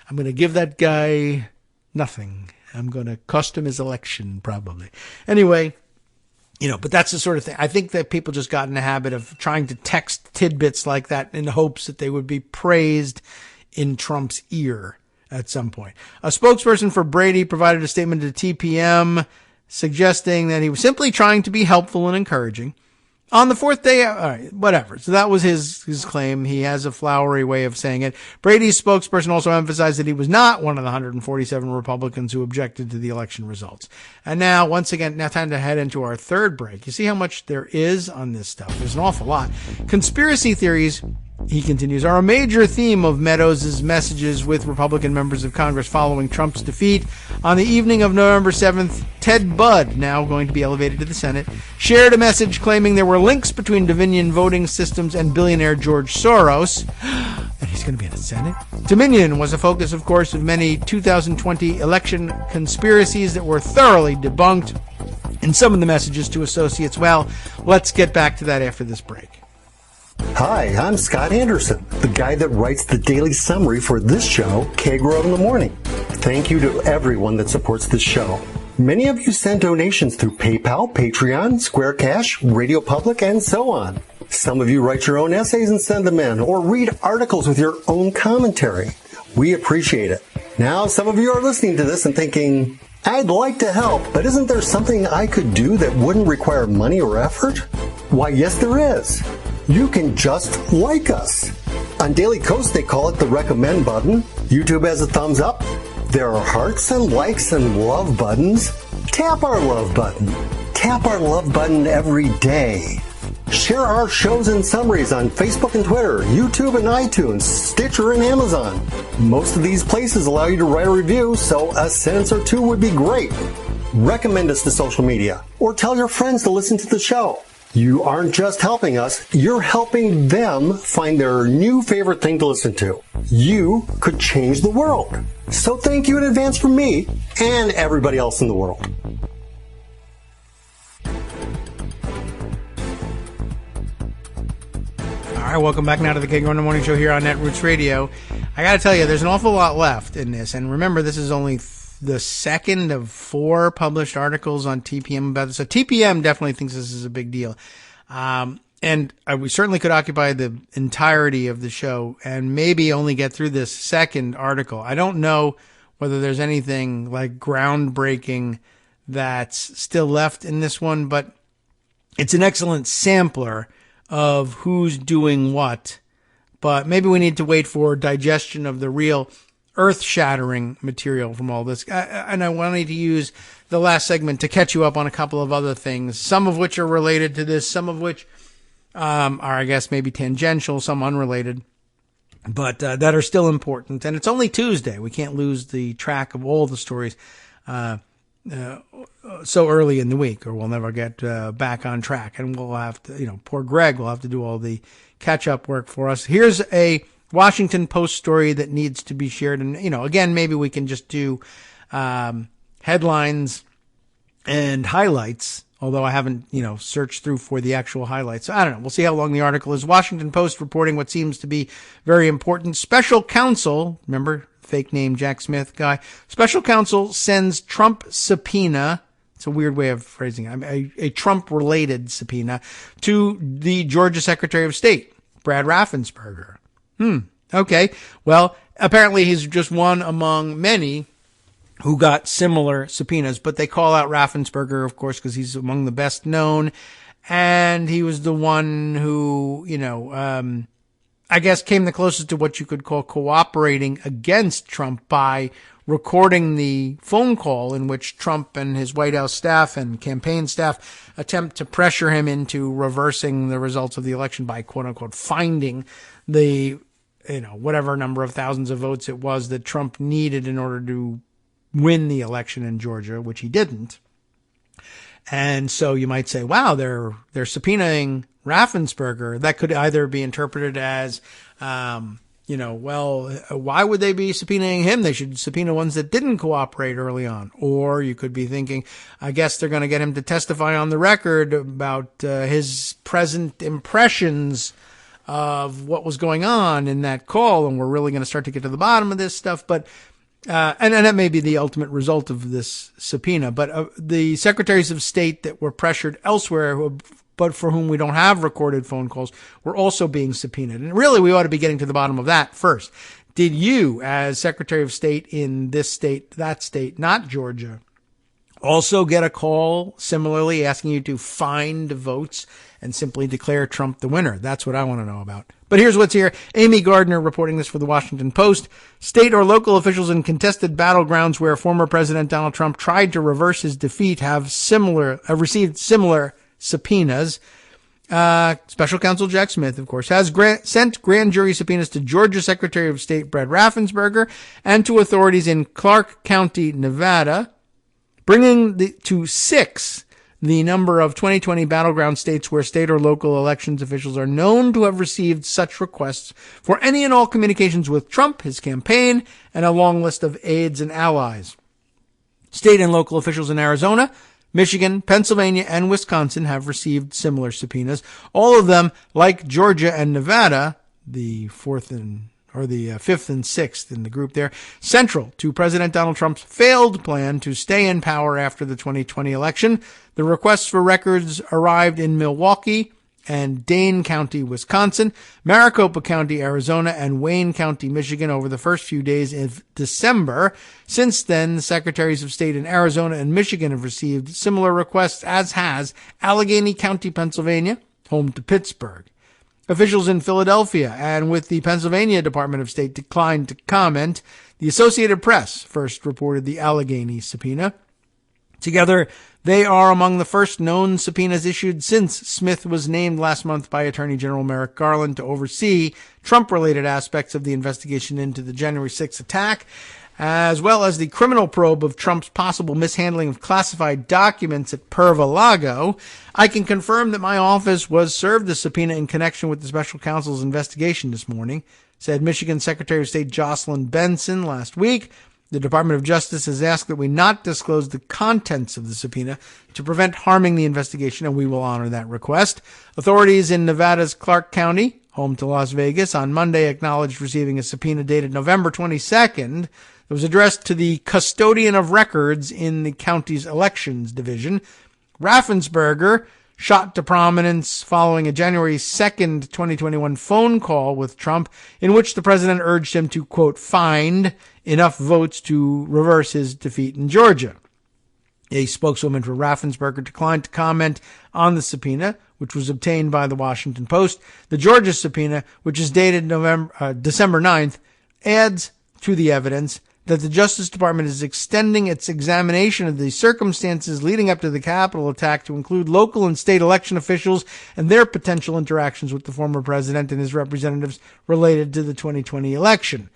I'm going to give that guy nothing. I'm going to cost him his election, probably. Anyway, But that's the sort of thing. I think that people just got in the habit of trying to text tidbits like that in hopes that they would be praised in Trump's ear at some point. A spokesperson for Brady provided a statement to TPM suggesting that he was simply trying to be helpful and encouraging. On the fourth day, all right, whatever. So that was his claim. He has a flowery way of saying it. Brady's spokesperson also emphasized that he was not one of the 147 Republicans who objected to the election results. And now, once again, now time to head into our third break. You see how much there is on this stuff. There's an awful lot. Conspiracy theories, he continues, are a major theme of Meadows' messages with Republican members of Congress following Trump's defeat. On the evening of November 7th, Ted Budd, now going to be elevated to the Senate, shared a message claiming there were links between Dominion voting systems and billionaire George Soros. And he's going to be in the Senate? Dominion was a focus, of course, of many 2020 election conspiracies that were thoroughly debunked in some of the messages to associates. Well, let's get back to that after this break. Hi, I'm Scott Anderson, the guy that writes the daily summary for this show, Kagro in the Morning. Thank you to everyone that supports this show. Many of you send donations through PayPal, Patreon, Square Cash, Radio Public, and so on. Some of you write your own essays and send them in, or read articles with your own commentary. We appreciate it. Now, some of you are listening to this and thinking, I'd like to help, but isn't there something I could do that wouldn't require money or effort? Why, yes, there is. You can just like us. On Daily Kos, they call it the recommend button. YouTube has a thumbs up. There are hearts and likes and love buttons. Tap our love button. Tap our love button every day. Share our shows and summaries on Facebook and Twitter, YouTube and iTunes, Stitcher and Amazon. Most of these places allow you to write a review, so a sentence or two would be great. Recommend us to social media, or tell your friends to listen to the show. You aren't just helping us, you're helping them find their new favorite thing to listen to. You could change the world. So thank you in advance from me and everybody else in the world. All right, welcome back now to the Kagro in the Morning Show here on Netroots Radio. I got to tell you, there's an awful lot left in this. And remember, this is only the second of 4 published articles on TPM about this. So TPM definitely thinks this is a big deal. We certainly could occupy the entirety of the show and maybe only get through this second article. I don't know whether there's anything like groundbreaking that's still left in this one, but it's an excellent sampler of who's doing what. But maybe we need to wait for digestion of the real earth-shattering material from all this. And I wanted to use the last segment to catch you up on a couple of other things, some of which are related to this, some of which are, I guess, maybe tangential, some unrelated, but that are still important. And it's only Tuesday. We can't lose the track of all the stories so early in the week, or we'll never get back on track. And we'll have to, poor Greg will have to do all the catch-up work for us. Here's a Washington Post story that needs to be shared. And, again, maybe we can just do headlines and highlights, although I haven't, searched through for the actual highlights. So I don't know. We'll see how long the article is. Washington Post reporting what seems to be very important. Special counsel, remember, fake name Jack Smith guy. Special counsel sends Trump subpoena. It's a weird way of phrasing it. A Trump-related subpoena to the Georgia Secretary of State, Brad Raffensperger. Okay. Well, apparently he's just one among many who got similar subpoenas, but they call out Raffensperger, of course, because he's among the best known. And he was the one who, I guess came the closest to what you could call cooperating against Trump by recording the phone call in which Trump and his White House staff and campaign staff attempt to pressure him into reversing the results of the election by quote unquote finding the, whatever number of thousands of votes it was that Trump needed in order to win the election in Georgia, which he didn't. And so you might say, wow, they're subpoenaing Raffensperger. That could either be interpreted as, why would they be subpoenaing him? They should subpoena ones that didn't cooperate early on. Or you could be thinking, I guess they're going to get him to testify on the record about his present impressions of what was going on in that call. And we're really going to start to get to the bottom of this stuff. But And that may be the ultimate result of this subpoena, but the secretaries of state that were pressured elsewhere, but for whom we don't have recorded phone calls, were also being subpoenaed. And really, we ought to be getting to the bottom of that first. Did you, as Secretary of State in this state, that state, not Georgia, also get a call similarly asking you to find votes and simply declare Trump the winner? That's what I want to know about. But here's what's here. Amy Gardner reporting this for the Washington Post. State or local officials in contested battlegrounds where former President Donald Trump tried to reverse his defeat have received similar subpoenas. Special Counsel Jack Smith, of course, has sent grand jury subpoenas to Georgia Secretary of State Brett Raffensperger and to authorities in Clark County, Nevada, bringing to 6 the number of 2020 battleground states where state or local elections officials are known to have received such requests for any and all communications with Trump, his campaign, and a long list of aides and allies. State and local officials in Arizona, Michigan, Pennsylvania, and Wisconsin have received similar subpoenas. All of them, like Georgia and Nevada, the fifth and sixth in the group there, central to President Donald Trump's failed plan to stay in power after the 2020 election. The requests for records arrived in Milwaukee and Dane County, Wisconsin, Maricopa County, Arizona, and Wayne County, Michigan over the first few days of December. Since then, the secretaries of state in Arizona and Michigan have received similar requests, as has Allegheny County, Pennsylvania, home to Pittsburgh. Officials in Philadelphia and with the Pennsylvania Department of State declined to comment. The Associated Press first reported the Allegheny subpoena. Together, they are among the first known subpoenas issued since Smith was named last month by Attorney General Merrick Garland to oversee Trump-related aspects of the investigation into the January 6th attack, as well as the criminal probe of Trump's possible mishandling of classified documents at Perva-Lago. I can confirm that my office was served a subpoena in connection with the special counsel's investigation this morning, said Michigan Secretary of State Jocelyn Benson last week. The Department of Justice has asked that we not disclose the contents of the subpoena to prevent harming the investigation, and we will honor that request. Authorities in Nevada's Clark County, home to Las Vegas, on Monday acknowledged receiving a subpoena dated November 22nd. It was addressed to the custodian of records in the county's elections division. Raffensperger shot to prominence following a January 2nd, 2021 phone call with Trump in which the president urged him to, quote, find enough votes to reverse his defeat in Georgia. A spokeswoman for Raffensperger declined to comment on the subpoena, which was obtained by the Washington Post. The Georgia subpoena, which is dated December 9th, adds to the evidence that the Justice Department is extending its examination of the circumstances leading up to the Capitol attack to include local and state election officials and their potential interactions with the former president and his representatives related to the 2020 election.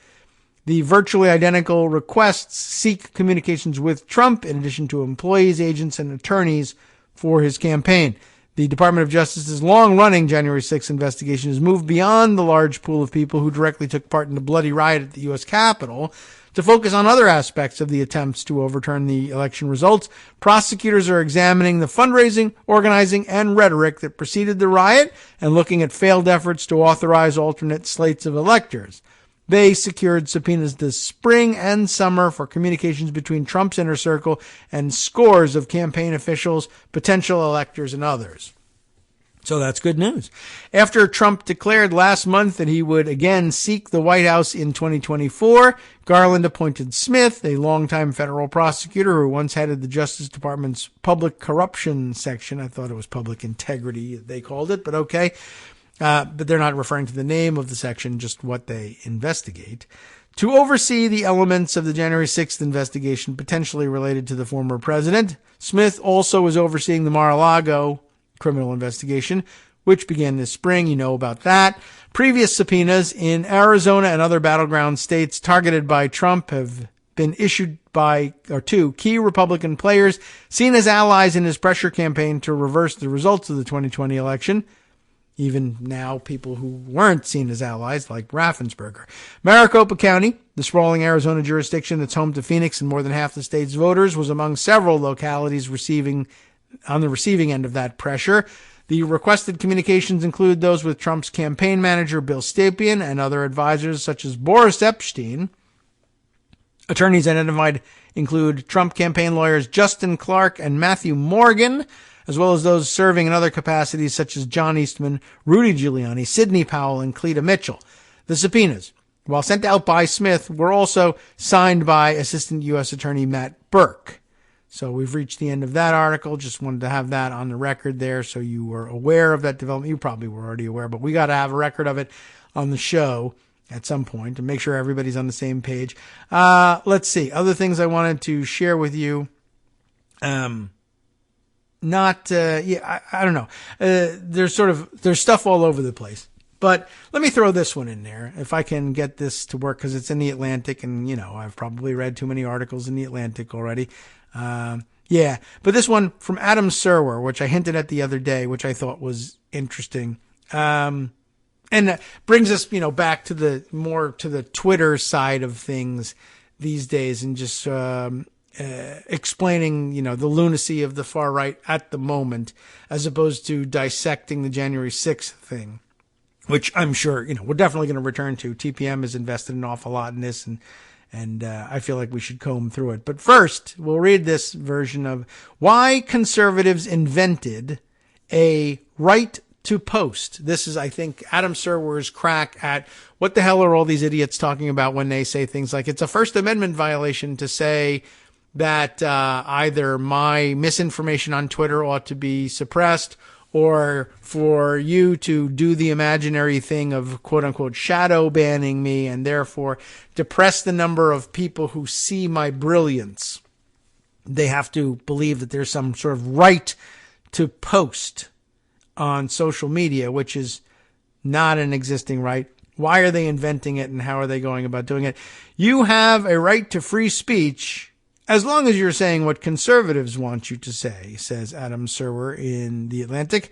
The virtually identical requests seek communications with Trump in addition to employees, agents, and attorneys for his campaign. The Department of Justice's long-running January 6th investigation has moved beyond the large pool of people who directly took part in the bloody riot at the U.S. Capitol to focus on other aspects of the attempts to overturn the election results. Prosecutors are examining the fundraising, organizing, and rhetoric that preceded the riot and looking at failed efforts to authorize alternate slates of electors. They secured subpoenas this spring and summer for communications between Trump's inner circle and scores of campaign officials, potential electors, and others. So that's good news. After Trump declared last month that he would again seek the White House in 2024, Garland appointed Smith, a longtime federal prosecutor who once headed the Justice Department's public corruption section. I thought it was public integrity, they called it, but okay. But they're not referring to the name of the section, just what they investigate, to oversee the elements of the January 6th investigation potentially related to the former president. Smith also was overseeing the Mar-a-Lago criminal investigation, which began this spring. You know about that. Previous subpoenas in Arizona and other battleground states targeted by Trump have been issued to key Republican players seen as allies in his pressure campaign to reverse the results of the 2020 election. Even now, people who weren't seen as allies, like Raffensperger. Maricopa County, the sprawling Arizona jurisdiction that's home to Phoenix and more than half the state's voters, was among several localities on the receiving end of that pressure. The requested communications include those with Trump's campaign manager, Bill Stapien, and other advisors such as Boris Epshteyn. Attorneys identified include Trump campaign lawyers Justin Clark and Matthew Morgan, as well as those serving in other capacities such as John Eastman, Rudy Giuliani, Sidney Powell, and Cleta Mitchell. The subpoenas, while sent out by Smith, were also signed by Assistant U.S. Attorney Matt Burke. So we've reached the end of that article. Just wanted to have that on the record there so you were aware of that development. You probably were already aware, but we got to have a record of it on the show at some point to make sure everybody's on the same page. Let's see. Other things I wanted to share with you. I don't know. There's stuff all over the place. But let me throw this one in there, if I can get this to work, because it's in the Atlantic, and, I've probably read too many articles in the Atlantic already. But this one from Adam Serwer, which I hinted at the other day, which I thought was interesting. And brings us, back to the Twitter side of things these days, and just explaining, the lunacy of the far right at the moment, as opposed to dissecting the January 6th thing, which I'm sure, we're definitely going to return to. TPM has invested an awful lot in this, and I feel like we should comb through it. But first, we'll read this version of why conservatives invented a right to post. This is, I think, Adam Serwer's crack at what the hell are all these idiots talking about when they say things like it's a First Amendment violation to say that either my misinformation on Twitter ought to be suppressed, or for you to do the imaginary thing of quote unquote shadow banning me and therefore depress the number of people who see my brilliance. They have to believe that there's some sort of right to post on social media, which is not an existing right. Why are they inventing it, and how are they going about doing it? You have a right to free speech as long as you're saying what conservatives want you to say, says Adam Serwer in The Atlantic.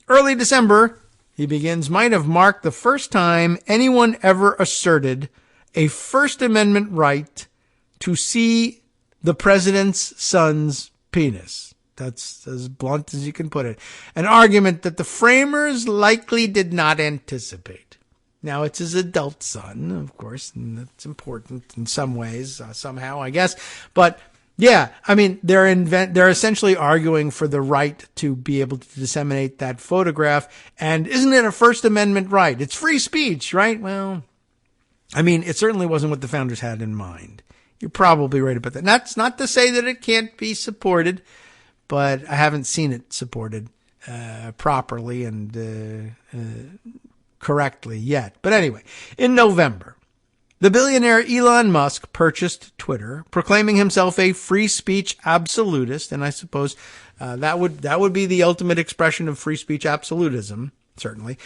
Early December, he begins, might have marked the first time anyone ever asserted a First Amendment right to see the president's son's penis. That's as blunt as you can put it. An argument that the framers likely did not anticipate. Now, it's his adult son, of course, and that's important in some ways, somehow, I guess. But, yeah, I mean, they're essentially arguing for the right to be able to disseminate that photograph. And isn't it a First Amendment right? It's free speech, right? Well, I mean, it certainly wasn't what the founders had in mind. You're probably right about that. And that's not to say that it can't be supported, but I haven't seen it supported properly and correctly yet. But anyway, in November, the billionaire Elon Musk purchased Twitter, proclaiming himself a free speech absolutist, and I suppose that would be the ultimate expression of free speech absolutism, certainly.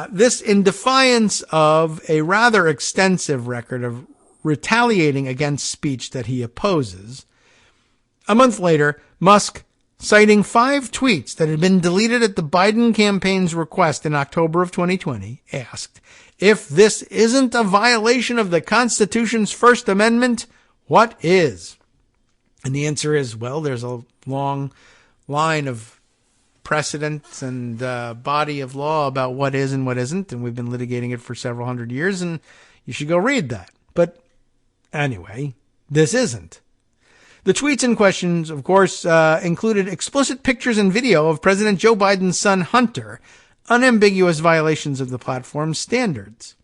This in defiance of a rather extensive record of retaliating against speech that he opposes. A month later, Musk, citing 5 tweets that had been deleted at the Biden campaign's request in October of 2020, asked, if this isn't a violation of the Constitution's First Amendment, what is? And the answer is, well, there's a long line of precedents and body of law about what is and what isn't, and we've been litigating it for several hundred years, and you should go read that. But anyway, this isn't. The tweets in question, of course, included explicit pictures and video of President Joe Biden's son, Hunter, unambiguous violations of the platform's standards.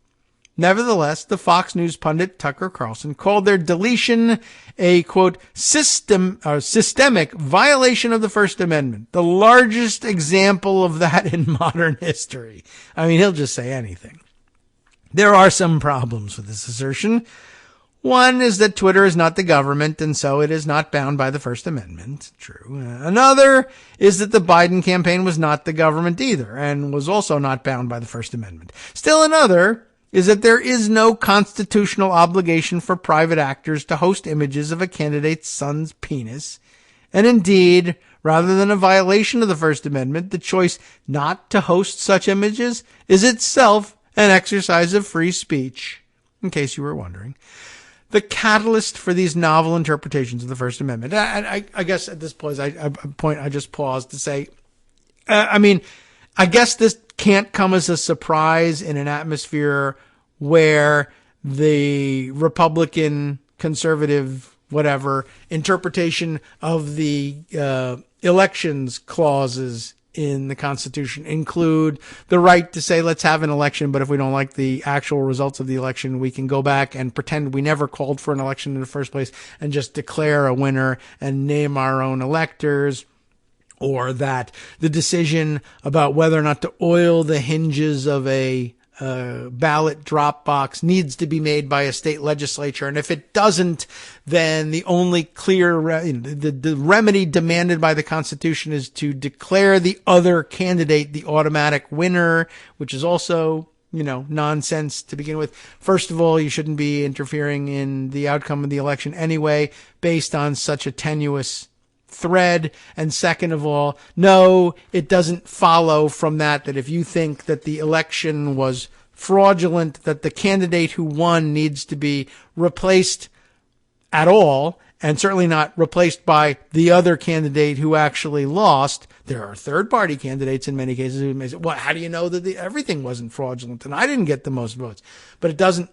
Nevertheless, the Fox News pundit Tucker Carlson called their deletion a, quote, systemic violation of the First Amendment, the largest example of that in modern history. I mean, he'll just say anything. There are some problems with this assertion. One is that Twitter is not the government, and so it is not bound by the First Amendment. True. Another is that the Biden campaign was not the government either, and was also not bound by the First Amendment. Still another is that there is no constitutional obligation for private actors to host images of a candidate's son's penis. And indeed, rather than a violation of the First Amendment, the choice not to host such images is itself an exercise of free speech, in case you were wondering. The catalyst for these novel interpretations of the First Amendment. I guess at this point, I just paused to say, I guess this can't come as a surprise in an atmosphere where the Republican conservative, whatever, interpretation of the elections clauses in the Constitution include the right to say, let's have an election, but if we don't like the actual results of the election, we can go back and pretend we never called for an election in the first place and just declare a winner and name our own electors. Or that the decision about whether or not to oil the hinges of a ballot drop box needs to be made by a state legislature. And if it doesn't, then the only clear, the remedy demanded by the Constitution is to declare the other candidate the automatic winner, which is also, nonsense to begin with. First of all, you shouldn't be interfering in the outcome of the election anyway, based on such a tenuous thread. And second of all, no, it doesn't follow from that if you think that the election was fraudulent, that the candidate who won needs to be replaced at all, and certainly not replaced by the other candidate who actually lost. There are third-party candidates in many cases who may say, well, how do you know that everything wasn't fraudulent and I didn't get the most votes? But it doesn't.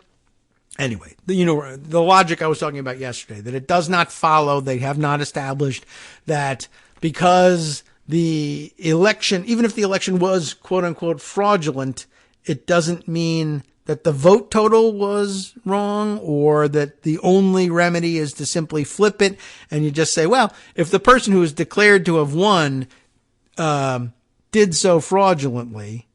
Anyway, the logic I was talking about yesterday, that it does not follow, they have not established that because the election, even if the election was quote unquote fraudulent, it doesn't mean that the vote total was wrong or that the only remedy is to simply flip it and you just say, well, if the person who is declared to have won did so fraudulently,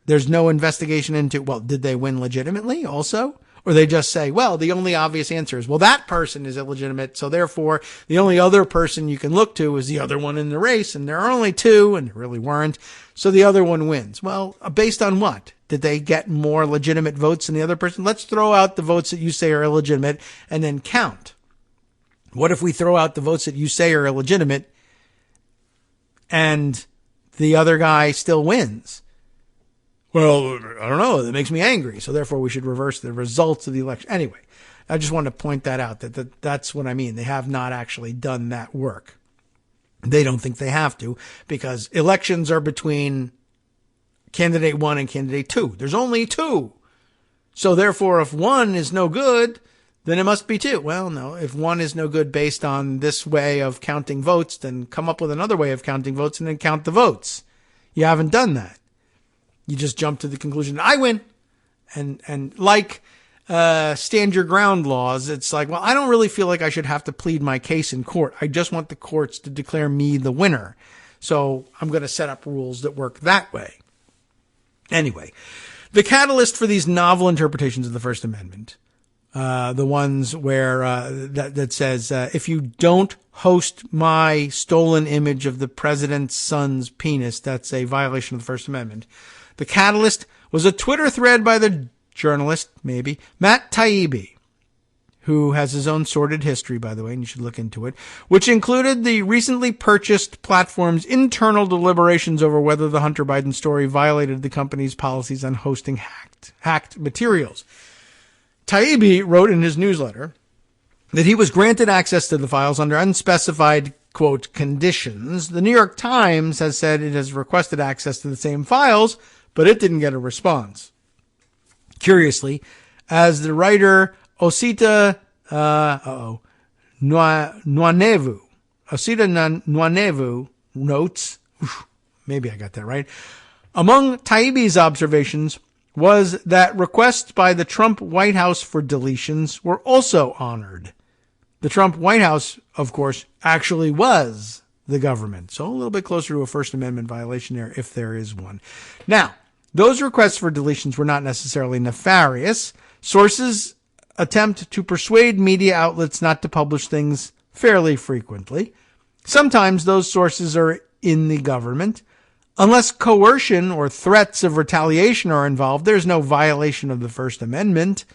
there's no investigation into, well, did they win legitimately also? Or they just say, well, the only obvious answer is, well, that person is illegitimate, so therefore the only other person you can look to is the other one in the race, and there are only two, and there really weren't, so the other one wins. Well, based on what? Did they get more legitimate votes than the other person? Let's throw out the votes that you say are illegitimate and then count. What if we throw out the votes that you say are illegitimate and the other guy still wins? Well, I don't know. That makes me angry. So therefore we should reverse the results of the election. Anyway, I just want to point that out, that's what I mean. They have not actually done that work. They don't think they have to because elections are between candidate 1 and candidate 2. There's only 2. So therefore, if 1 is no good, then it must be 2. Well, no, if 1 is no good based on this way of counting votes, then come up with another way of counting votes and then count the votes. You haven't done that. You just jump to the conclusion, I win. And like stand your ground laws, it's like, well, I don't really feel like I should have to plead my case in court. I just want the courts to declare me the winner. So I'm going to set up rules that work that way. Anyway, the catalyst for these novel interpretations of the First Amendment, the ones where that says, if you don't host my stolen image of the president's son's penis, that's a violation of the First Amendment. The catalyst was a Twitter thread by the journalist, maybe, Matt Taibbi, who has his own sordid history, by the way, and you should look into it, which included the recently purchased platform's internal deliberations over whether the Hunter Biden story violated the company's policies on hosting hacked materials. Taibbi wrote in his newsletter that he was granted access to the files under unspecified, quote, conditions. The New York Times has said it has requested access to the same files, but it didn't get a response. Curiously, as the writer Osita Nwanevu notes, maybe I got that right, among Taibbi's observations was that requests by the Trump White House for deletions were also honored. The Trump White House, of course, actually was the government. So a little bit closer to a First Amendment violation there, if there is one. Now, those requests for deletions were not necessarily nefarious. Sources attempt to persuade media outlets not to publish things fairly frequently. Sometimes those sources are in the government. Unless coercion or threats of retaliation are involved, there's no violation of the First Amendment.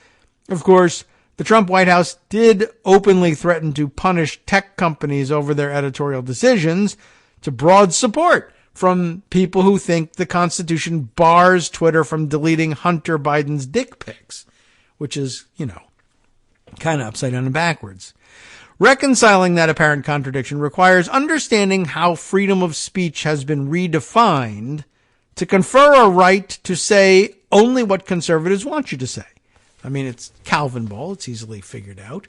Of course, the Trump White House did openly threaten to punish tech companies over their editorial decisions, to broad support from people who think the Constitution bars Twitter from deleting Hunter Biden's dick pics, which is, kind of upside down and backwards. Reconciling that apparent contradiction requires understanding how freedom of speech has been redefined to confer a right to say only what conservatives want you to say. I mean, it's Calvin Ball. It's easily figured out.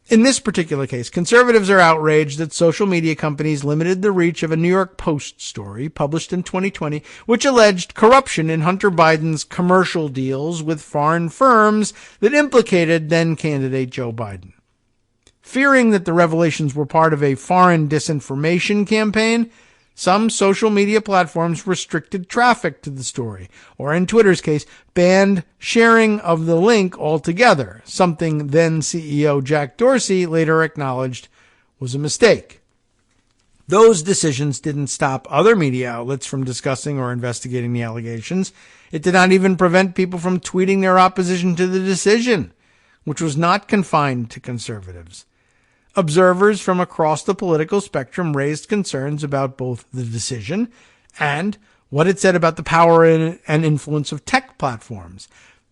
In this particular case, conservatives are outraged that social media companies limited the reach of a New York Post story published in 2020, which alleged corruption in Hunter Biden's commercial deals with foreign firms that implicated then-candidate Joe Biden. Fearing that the revelations were part of a foreign disinformation campaign, some social media platforms restricted traffic to the story, or in Twitter's case, banned sharing of the link altogether, something then CEO Jack Dorsey later acknowledged was a mistake. Those decisions didn't stop other media outlets from discussing or investigating the allegations. It did not even prevent people from tweeting their opposition to the decision, which was not confined to conservatives. Observers from across the political spectrum raised concerns about both the decision and what it said about the power and influence of tech platforms.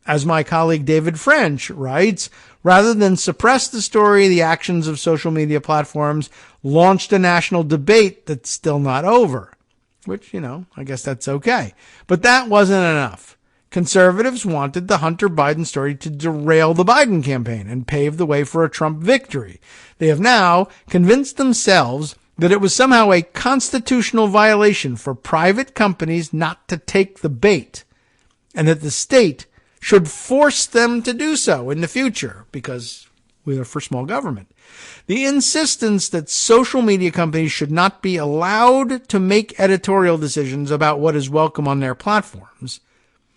As my colleague David French writes, rather than suppress the story, the actions of social media platforms launched a national debate that's still not over. Which, I guess that's okay. But that wasn't enough. Conservatives wanted the Hunter Biden story to derail the Biden campaign and pave the way for a Trump victory. They have now convinced themselves that it was somehow a constitutional violation for private companies not to take the bait, and that the state should force them to do so in the future because we are for small government. The insistence that social media companies should not be allowed to make editorial decisions about what is welcome on their platforms,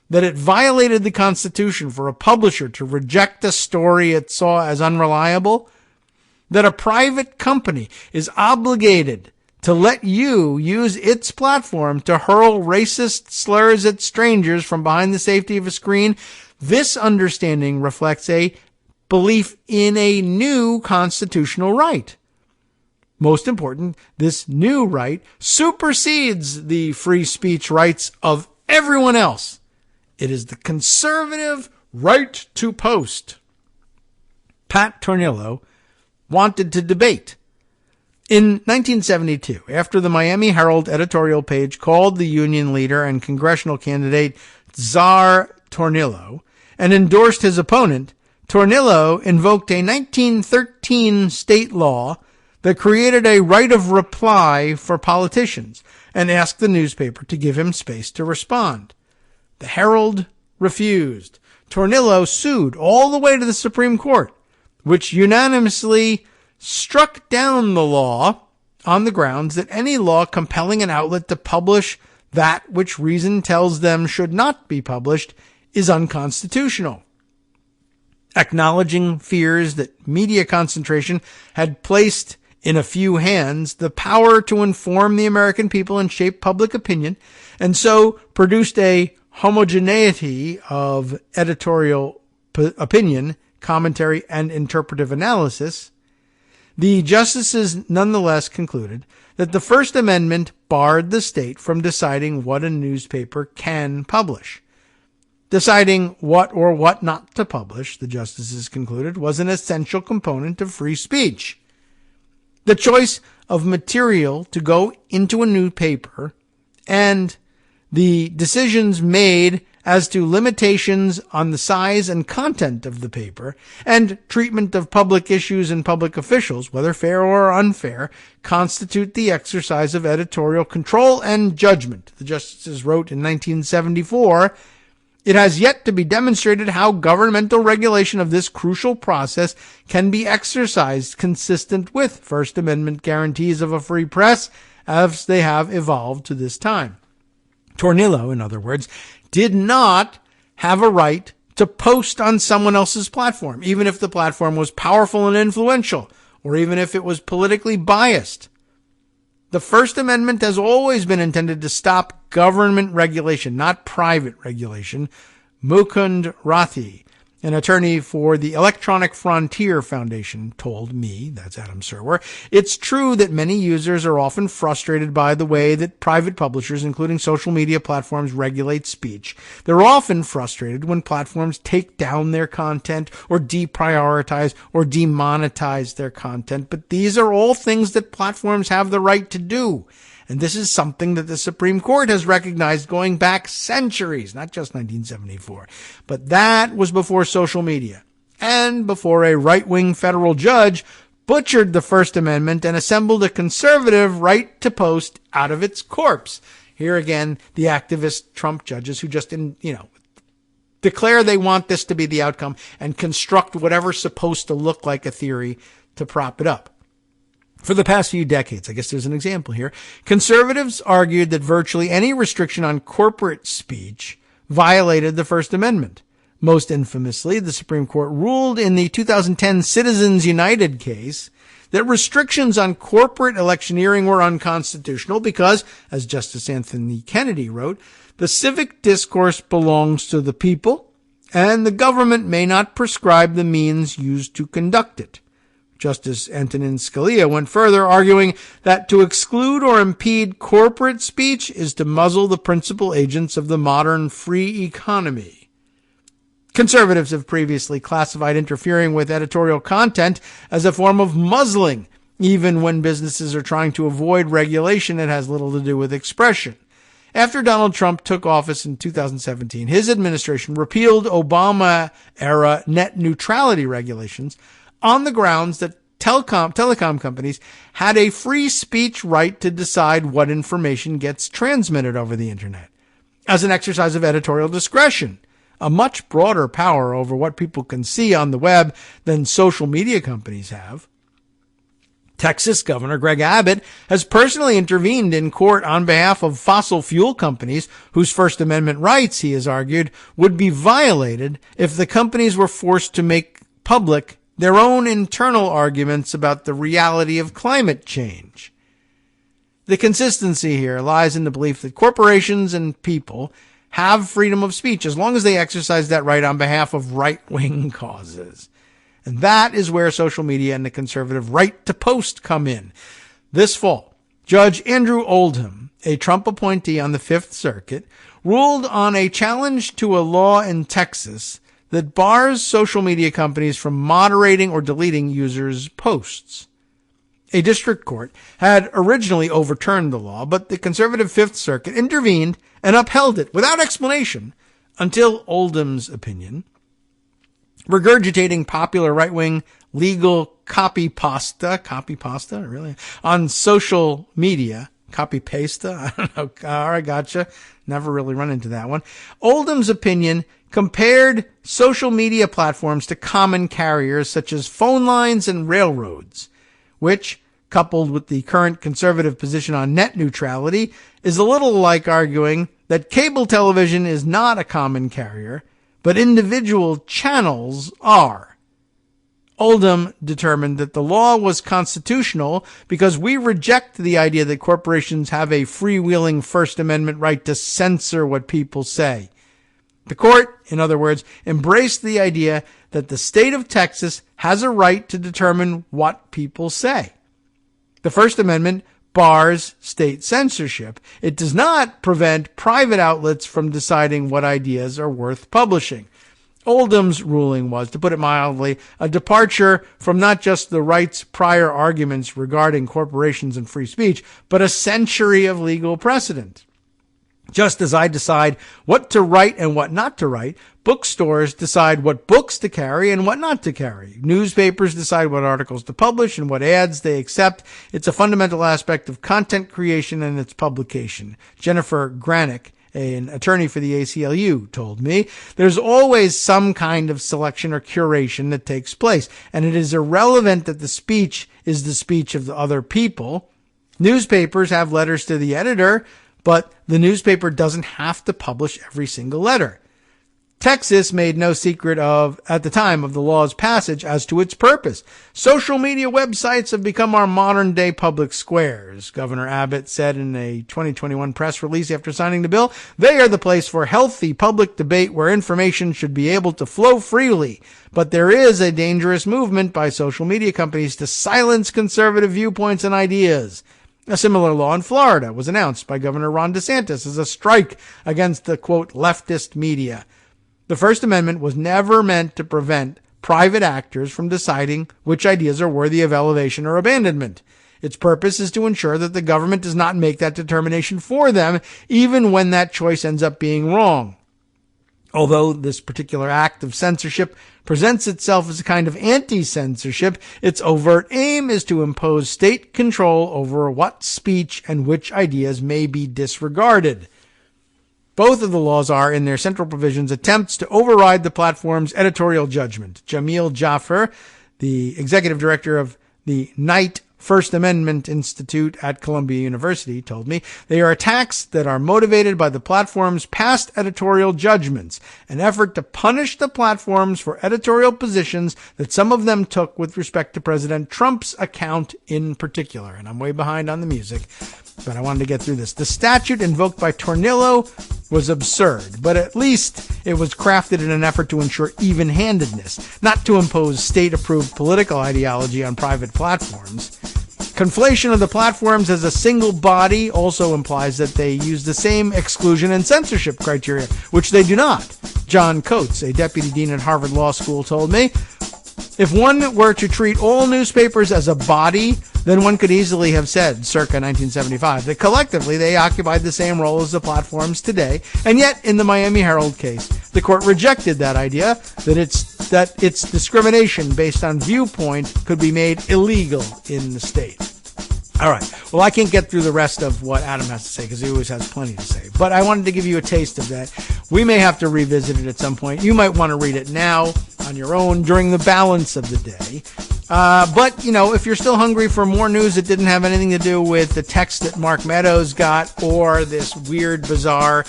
that it violated the Constitution for a publisher to reject a story it saw as unreliable, that a private company is obligated to let you use its platform to hurl racist slurs at strangers from behind the safety of a screen. This understanding reflects a belief in a new constitutional right. Most important, this new right supersedes the free speech rights of everyone else. It is the conservative right to post. Pat Tornillo wanted to debate. In 1972, after the Miami Herald editorial page called the union leader and congressional candidate Czar Tornillo and endorsed his opponent, Tornillo invoked a 1913 state law that created a right of reply for politicians and asked the newspaper to give him space to respond. The Herald refused. Tornillo sued all the way to the Supreme Court, which unanimously struck down the law on the grounds that any law compelling an outlet to publish that which reason tells them should not be published is unconstitutional. Acknowledging fears that media concentration had placed in a few hands the power to inform the American people and shape public opinion, and so produced a homogeneity of editorial opinion, commentary, and interpretive analysis, the justices nonetheless concluded that the First Amendment barred the state from deciding what a newspaper can publish. Deciding what or what not to publish, the justices concluded, was an essential component of free speech. The choice of material to go into a newspaper and the decisions made as to limitations on the size and content of the paper and treatment of public issues and public officials, whether fair or unfair, constitute the exercise of editorial control and judgment. The justices wrote in 1974, "It has yet to be demonstrated how governmental regulation of this crucial process can be exercised consistent with First Amendment guarantees of a free press as they have evolved to this time." Tornillo, in other words, did not have a right to post on someone else's platform, even if the platform was powerful and influential, or even if it was politically biased. The First Amendment has always been intended to stop government regulation, not private regulation. Mukund Rathi, an attorney for the Electronic Frontier Foundation, told me, that's Adam Serwer, it's true that many users are often frustrated by the way that private publishers, including social media platforms, regulate speech. They're often frustrated when platforms take down their content or deprioritize or demonetize their content, but these are all things that platforms have the right to do. And this is something that the Supreme Court has recognized going back centuries, not just 1974. But that was before social media and before a right-wing federal judge butchered the First Amendment and assembled a conservative right to post out of its corpse. Here again, the activist Trump judges who just, declare they want this to be the outcome and construct whatever's supposed to look like a theory to prop it up. For the past few decades, I guess there's an example here, conservatives argued that virtually any restriction on corporate speech violated the First Amendment. Most infamously, the Supreme Court ruled in the 2010 Citizens United case that restrictions on corporate electioneering were unconstitutional because, as Justice Anthony Kennedy wrote, the civic discourse belongs to the people, and the government may not prescribe the means used to conduct it. Justice Antonin Scalia went further, arguing that to exclude or impede corporate speech is to muzzle the principal agents of the modern free economy. Conservatives have previously classified interfering with editorial content as a form of muzzling, even when businesses are trying to avoid regulation that has little to do with expression. After Donald Trump took office in 2017, his administration repealed Obama-era net neutrality regulations on the grounds that telecom companies had a free speech right to decide what information gets transmitted over the internet as an exercise of editorial discretion, a much broader power over what people can see on the web than social media companies have. Texas Governor Greg Abbott has personally intervened in court on behalf of fossil fuel companies whose First Amendment rights, he has argued, would be violated if the companies were forced to make public their own internal arguments about the reality of climate change. The consistency here lies in the belief that corporations and people have freedom of speech as long as they exercise that right on behalf of right-wing causes. And that is where social media and the conservative right to post come in. This fall, Judge Andrew Oldham, a Trump appointee on the Fifth Circuit, ruled on a challenge to a law in Texas that bars social media companies from moderating or deleting users' posts. A district court had originally overturned the law, but the conservative Fifth Circuit intervened and upheld it without explanation until Oldham's opinion, regurgitating popular right-wing legal copy pasta, really, on social media. Copy pasta? I don't know. All right, gotcha. Never really run into that one. Oldham's opinion compared social media platforms to common carriers such as phone lines and railroads, which, coupled with the current conservative position on net neutrality, is a little like arguing that cable television is not a common carrier, but individual channels are. Oldham determined that the law was constitutional because we reject the idea that corporations have a freewheeling First Amendment right to censor what people say. The court, in other words, embraced the idea that the state of Texas has a right to determine what people say. The First Amendment bars state censorship. It does not prevent private outlets from deciding what ideas are worth publishing. Oldham's ruling was, to put it mildly, a departure from not just the right's prior arguments regarding corporations and free speech, but a century of legal precedent. Just as I decide what to write and what not to write, bookstores decide what books to carry and what not to carry. Newspapers decide what articles to publish and what ads they accept. It's a fundamental aspect of content creation and its publication. Jennifer Granick, an attorney for the ACLU, told me, there's always some kind of selection or curation that takes place, and it is irrelevant that the speech is the speech of the other people. Newspapers have letters to the editor, but the newspaper doesn't have to publish every single letter. Texas made no secret of, at the time of the law's passage, as to its purpose. Social media websites have become our modern-day public squares, Governor Abbott said in a 2021 press release after signing the bill. They are the place for healthy public debate where information should be able to flow freely. But there is a dangerous movement by social media companies to silence conservative viewpoints and ideas. A similar law in Florida was announced by Governor Ron DeSantis as a strike against the, quote, leftist media. The First Amendment was never meant to prevent private actors from deciding which ideas are worthy of elevation or abandonment. Its purpose is to ensure that the government does not make that determination for them, even when that choice ends up being wrong. Although this particular act of censorship presents itself as a kind of anti-censorship, its overt aim is to impose state control over what speech and which ideas may be disregarded. Both of the laws are, in their central provisions, attempts to override the platform's editorial judgment. Jamil Jaffer, the executive director of the Knight First Amendment Institute at Columbia University, told me they are attacks that are motivated by the platform's past editorial judgments, an effort to punish the platforms for editorial positions that some of them took with respect to President Trump's account in particular. And I'm way behind on the music, but I wanted to get through this. The statute invoked by Tornillo was absurd, but at least it was crafted in an effort to ensure even-handedness, not to impose state-approved political ideology on private platforms. Conflation of the platforms as a single body also implies that they use the same exclusion and censorship criteria, which they do not. John Coates, a deputy dean at Harvard Law School, told me, if one were to treat all newspapers as a body, then one could easily have said, circa 1975, that collectively they occupied the same role as the platforms today. And yet, in the Miami Herald case, the court rejected that idea that its discrimination based on viewpoint could be made illegal in the state. All right. Well, I can't get through the rest of what Adam has to say because he always has plenty to say. But I wanted to give you a taste of that. We may have to revisit it at some point. You might want to read it now on your own during the balance of the day. But, you know, if you're still hungry for more news that didn't have anything to do with the text that Mark Meadows got or this weird, bizarre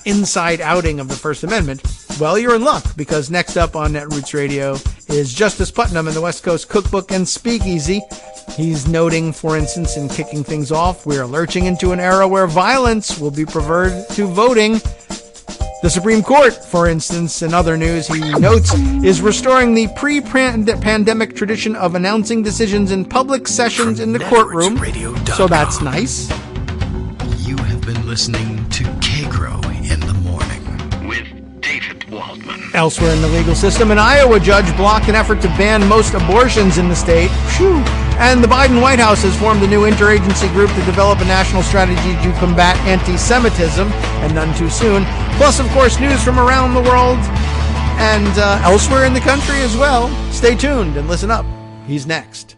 inside outing of the First Amendment, well, you're in luck, because next up on Netroots Radio is Justice Putnam in the West Coast Cookbook and Speakeasy. He's noting, for instance, in kicking things off, we are lurching into an era where violence will be preferred to voting. The Supreme Court, for instance, in other news, he notes, is restoring the pre-pandemic tradition of announcing decisions in public sessions in the courtroom. So that's nice. You have been listening to Kagro in the Morning with David Waldman. Elsewhere in the legal system, an Iowa judge blocked an effort to ban most abortions in the state. Phew. And the Biden White House has formed a new interagency group to develop a national strategy to combat anti-Semitism, and none too soon. Plus, of course, news from around the world and elsewhere in the country as well. Stay tuned and listen up. He's next.